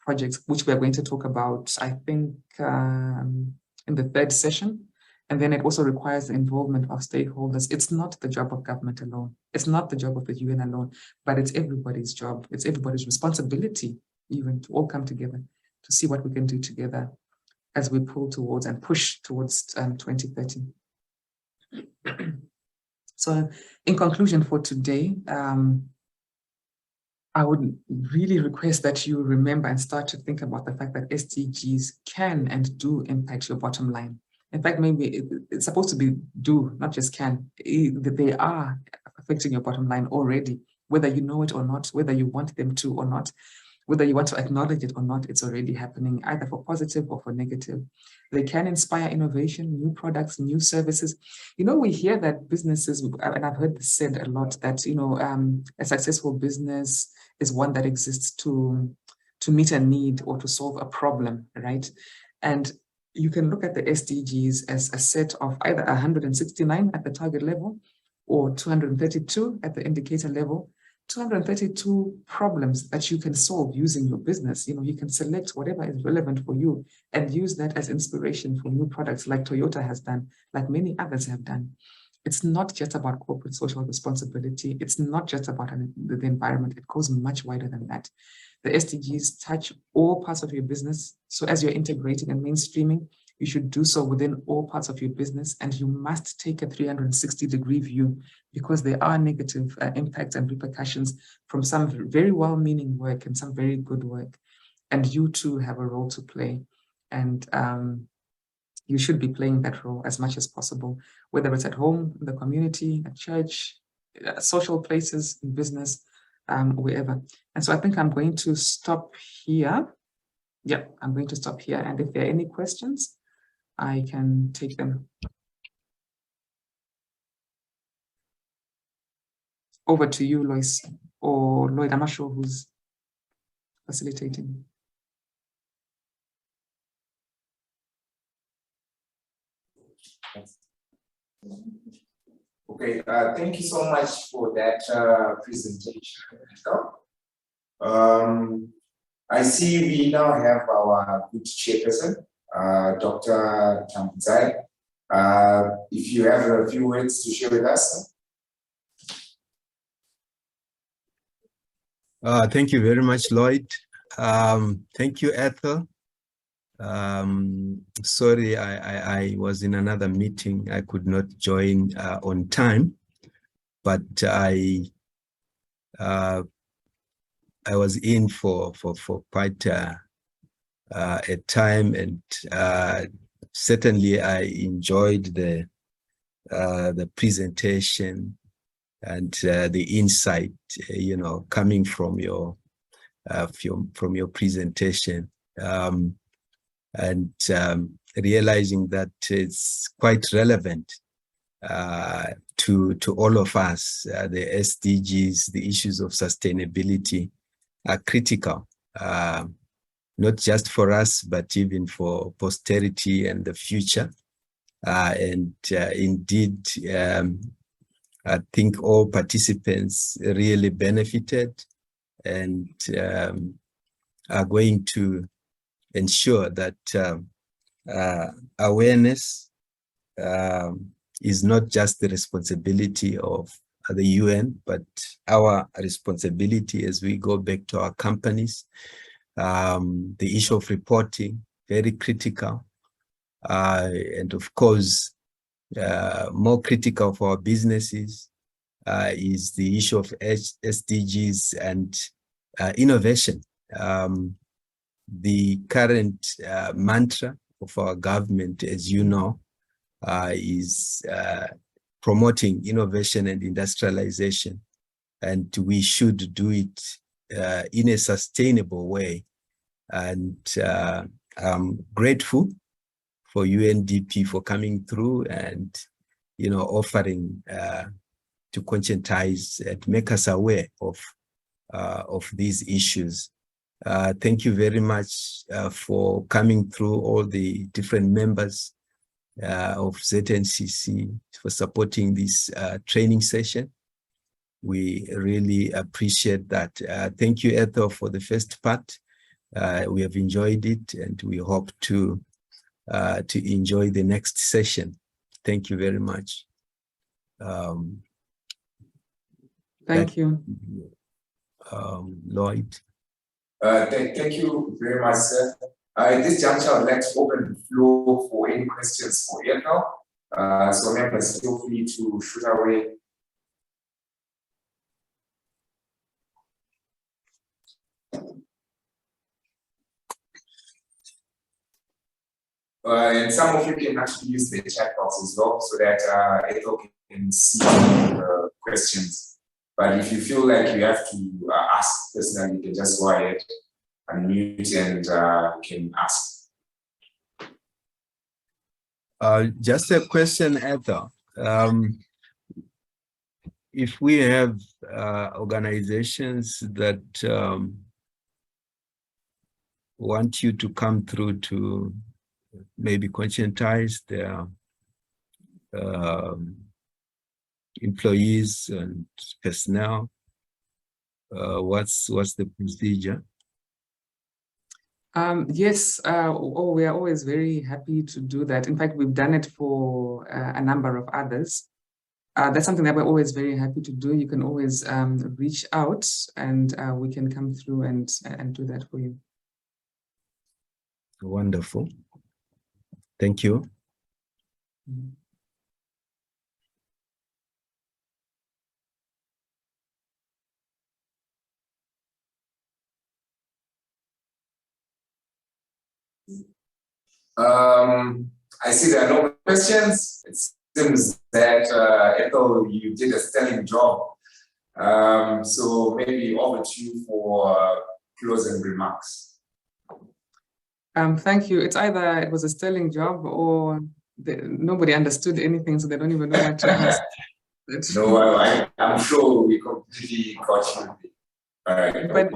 projects, which we're going to talk about, I think, in the 3rd session. And then it also requires the involvement of stakeholders. It's not the job of government alone. It's not the job of the UN alone, but it's everybody's job. It's everybody's responsibility even to all come together to see what we can do together as we pull towards and push towards 2030. So in conclusion for today, I would really request that you remember and start to think about the fact that SDGs can and do impact your bottom line. In fact, maybe it's supposed to be do, not just can. They are affecting your bottom line already, whether you know it or not, whether you want them to or not, whether you want to acknowledge it or not, it's already happening, either for positive or for negative. They can inspire innovation, new products, new services. You know, we hear that businesses, and I've heard this said a lot, that, you know, a successful business is one that exists to meet a need or to solve a problem, right? And you can look at the SDGs as a set of either 169 at the target level or 232 at the indicator level, 232 problems that you can solve using your business. You know, you can select whatever is relevant for you and use that as inspiration for new products like Toyota has done, like many others have done. It's not just about corporate social responsibility. It's not just about the environment. It goes much wider than that. The SDGs touch all parts of your business. So as you're integrating and mainstreaming, you should do so within all parts of your business, and you must take a 360-degree view, because there are negative impacts and repercussions from some very well-meaning work and some very good work. And you too have a role to play. And you should be playing that role as much as possible, whether it's at home, in the community, at church, social places, in business, wherever. And so I think I'm going to stop here. Yeah, I'm going to stop here. And if there are any questions, I can take them. Over to you, Lois, or Lloyd. I'm not sure who's facilitating. Okay, thank you so much for that presentation. I see we now have our good chairperson, Dr. Tambudzai. If you have a few words to share with us. Thank you very much, Lloyd. Thank you, Ethel. Sorry, I was in another meeting. I could not join on time, but I was in for quite a time, and certainly I enjoyed the presentation and the insight, you know, coming from your presentation. And realizing that it's quite relevant to all of us. The SDGs, the issues of sustainability are critical, not just for us, but even for posterity and the future. Indeed, I think all participants really benefited and are going to ensure that awareness is not just the responsibility of the UN, but our responsibility as we go back to our companies. The issue of reporting, very critical. And of course, more critical for our businesses is the issue of SDGs and innovation. The current mantra of our government, as you know, is promoting innovation and industrialization, and we should do it in a sustainable way. And I'm grateful for UNDP for coming through and, you know, offering to conscientize and make us aware of these issues. Thank you very much for coming through, all the different members of ZNCC, for supporting this training session. We really appreciate that. Thank you, Ethel, for the first part. We have enjoyed it, and we hope to enjoy the next session. Thank you very much. Thank you. Lloyd. Thank you very much, sir. At this juncture, I'd like to open the floor for any questions for Ethel. So members, feel free to shoot away. And some of you can actually use the chat box as well, so that Ethel can see questions. But if you feel like you have to ask personally, you can just go ahead and mute and can ask. Just a question, Ethel. If we have organizations that want you to come through to maybe conscientize their employees and personnel, what's the procedure? Yes, we are always very happy to do that. In fact, we've done it for a number of others. That's something that we're always very happy to do. You can always reach out and we can come through and do that for you. Wonderful. Thank you. I see there are no questions. It seems that Ethel, you did a sterling job. So maybe over to you for closing remarks. Thank you. It's either it was a sterling job or nobody understood anything, so they don't even know what to ask. No, I'm sure we completely got you. All right, but,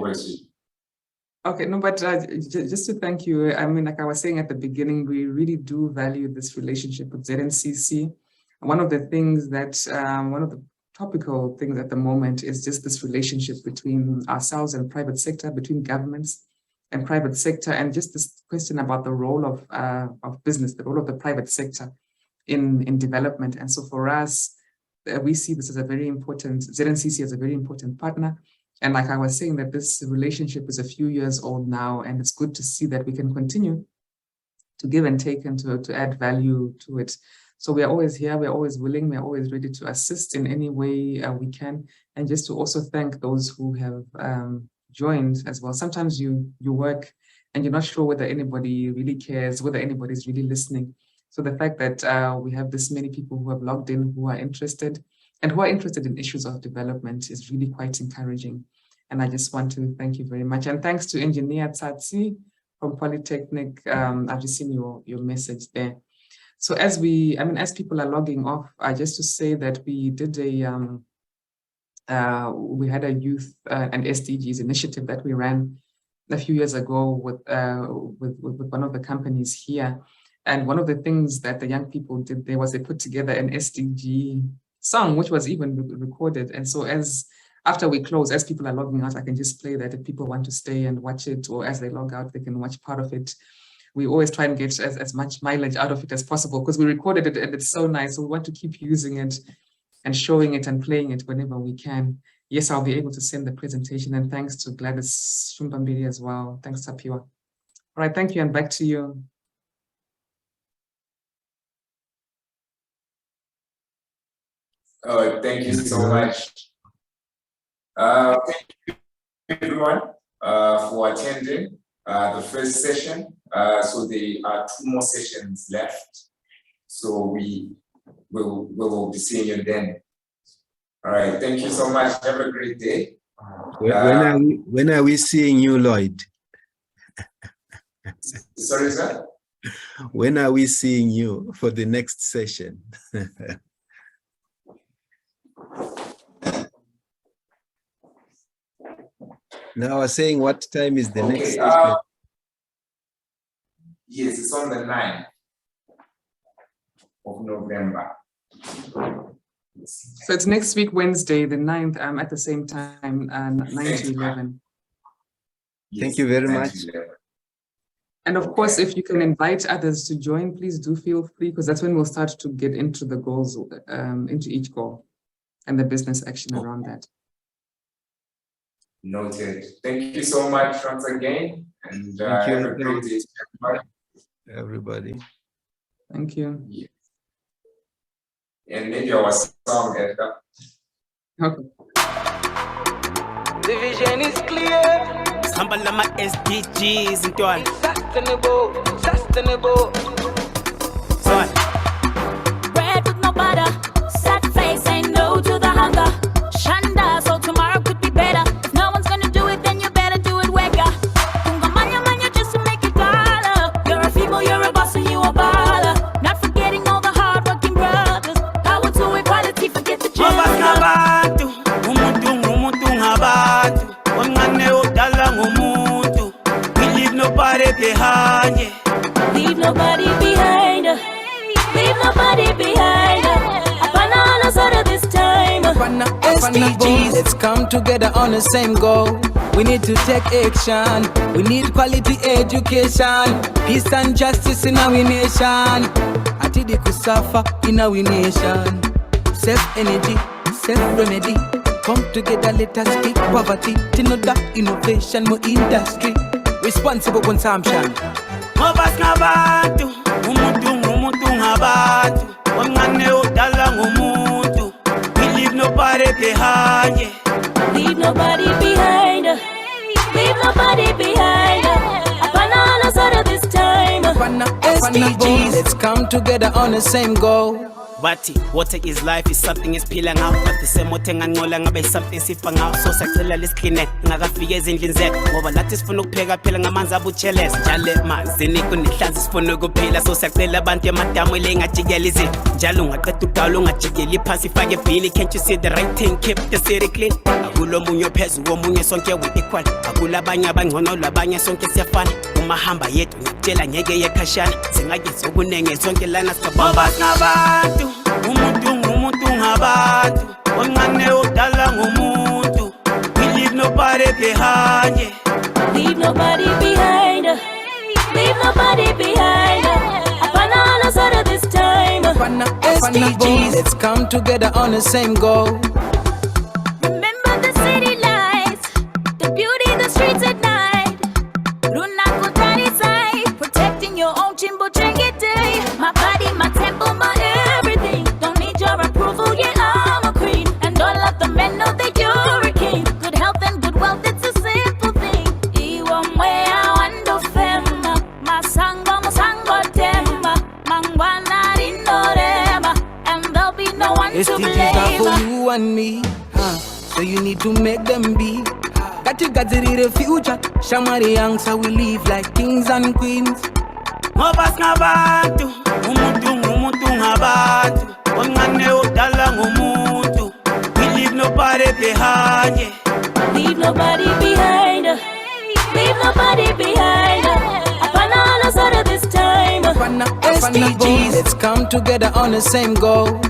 okay, no, but just to thank you. I mean, like I was saying at the beginning, we really do value this relationship with ZNCC. One of the things that, one of the topical things at the moment is just this relationship between ourselves and private sector, between governments and private sector, and just this question about the role of business, the role of the private sector in development. And so for us, we see this as a very important, ZNCC as a very important partner. And like I was saying, that this relationship is a few years old now, and it's good to see that we can continue to give and take and to add value to it. So we are always here, we're always willing, we're always ready to assist in any way we can. And just to also thank those who have joined as well. Sometimes you work and you're not sure whether anybody really cares, whether anybody's really listening. So the fact that we have this many people who have logged in, who are interested, and who are interested in issues of development is really quite encouraging. And I just want to thank you very much. And thanks to Engineer Tsatsi from Polytechnic. I've just seen your message there. So as people are logging off, just to say that we did we had a youth and SDGs initiative that we ran a few years ago with one of the companies here. And one of the things that the young people did there was they put together an SDG song, which was even recorded. And so after we close, as people are logging out, I can just play that if people want to stay and watch it, or as they log out, they can watch part of it. We always try and get as much mileage out of it as possible because we recorded it and it's so nice. So we want to keep using it and showing it and playing it whenever we can. Yes, I'll be able to send the presentation, and thanks to Gladys Shumbambiri as well. Thanks, Tapiwa. All right, thank you, and back to you. Thank you so much. Thank you everyone for attending the first session. So there are 2 more sessions left. So we will be seeing you then. All right, thank you so much. Have a great day. When are we seeing you, Lloyd? Sorry, sir? When are we seeing you for the next session? Now I was saying, what time is the next session? Yes, it's on the 9th of November. So it's next week, Wednesday, the 9th, at the same time, 9 to 11. Yes, thank you very much. And of course, if you can invite others to join, please do feel free, because that's when we'll start to get into the goals, into each goal and the business action around that. Noted. Thank you so much once again. And Thank you. have a great day, Everybody. Thank you. Yeah. And maybe our song, Edgar. Okay. The vision is clear. Sambal my SDGs into all. Sustainable. So Bread with no butter, sad face, ain't no to the hunger. Shanda, so tomorrow could be better. If no one's gonna do it, then you better do it wega. Kungamanya manya just to make it dollar. You're a feeble, you're a boss, and you a baller. Not forgetting all the hard-working brothers. Power to equality, forget the Mabas gender. nabantu, umuntu ngabantu. Ongane udala ngumuntu. We leave nobody behind. Yeah. Leave nobody behind. Leave nobody behind. Upon all us out of this time. SDGs, let's come together on the same goal. We need to take action. We need quality education, peace and justice in our nation. Atidi kusafa in our nation. Safe energy, safe remedy. Come together, let us speak poverty. Tinoda innovation, more industry. Responsible consumption. Mabas nabantu, umuntu ngabantu. Ongane udala ngumuntu. We leave nobody behind. Yeah. Leave nobody behind. Leave nobody behind. Upon all us out of this time. SDGs, let's come together on the same goal. But water is life, is something is peeling out. But the same water ngola ngabe something sifang out. So sacela liskine ngakafika ezindlini zethu ngoba lathi sifuna ukupheka phela ngamanzi abutsheleza njalo manzi nikunihlanzi sifuna ukuphila. So sacela abantu emadamu lengajikela izinto njalo ungaqeda udawula ungajikeli phansi ifake ibhili. Can't you see the right thing, keep the city clean. Akulo munye ophezulu komunye sonke we equal. Akulabanye abangcono labanye sonke siyafana. Umahamba yethu ngikutshela ngeke yekhashana singayenza okunenge zonke lana sikabamba nabantu. Umuntu ngabantu. Ongane udala ngumuntu. We leave nobody behind. Yeah. Leave nobody behind. Leave nobody behind. Upon all us out of this time. SDGs, let's come together on the same goal. Remember the city lights, the beauty, the streets at night. Runako tiny side, protecting your own chimbo day. My body, my temple, my everything. Don't need your approval, yeah, I'm a queen. And all of the men know that you're a king. Good health and good wealth, it's a simple thing. Iwan way I want to fema. Masango tema. Mangwana rindorema. And there'll be no one to SDGs are for blame. you and me, so you need to make them be. Got you got the future. Shamari Yangsa we live like kings and queens. Mabas nabantu, umuntu ngabantu. Ongane udala ngumuntu. We leave nobody behind. Yeah. Leave nobody behind. Leave nobody behind. Upon all us out of this time. SDGs, let's come together on the same goal.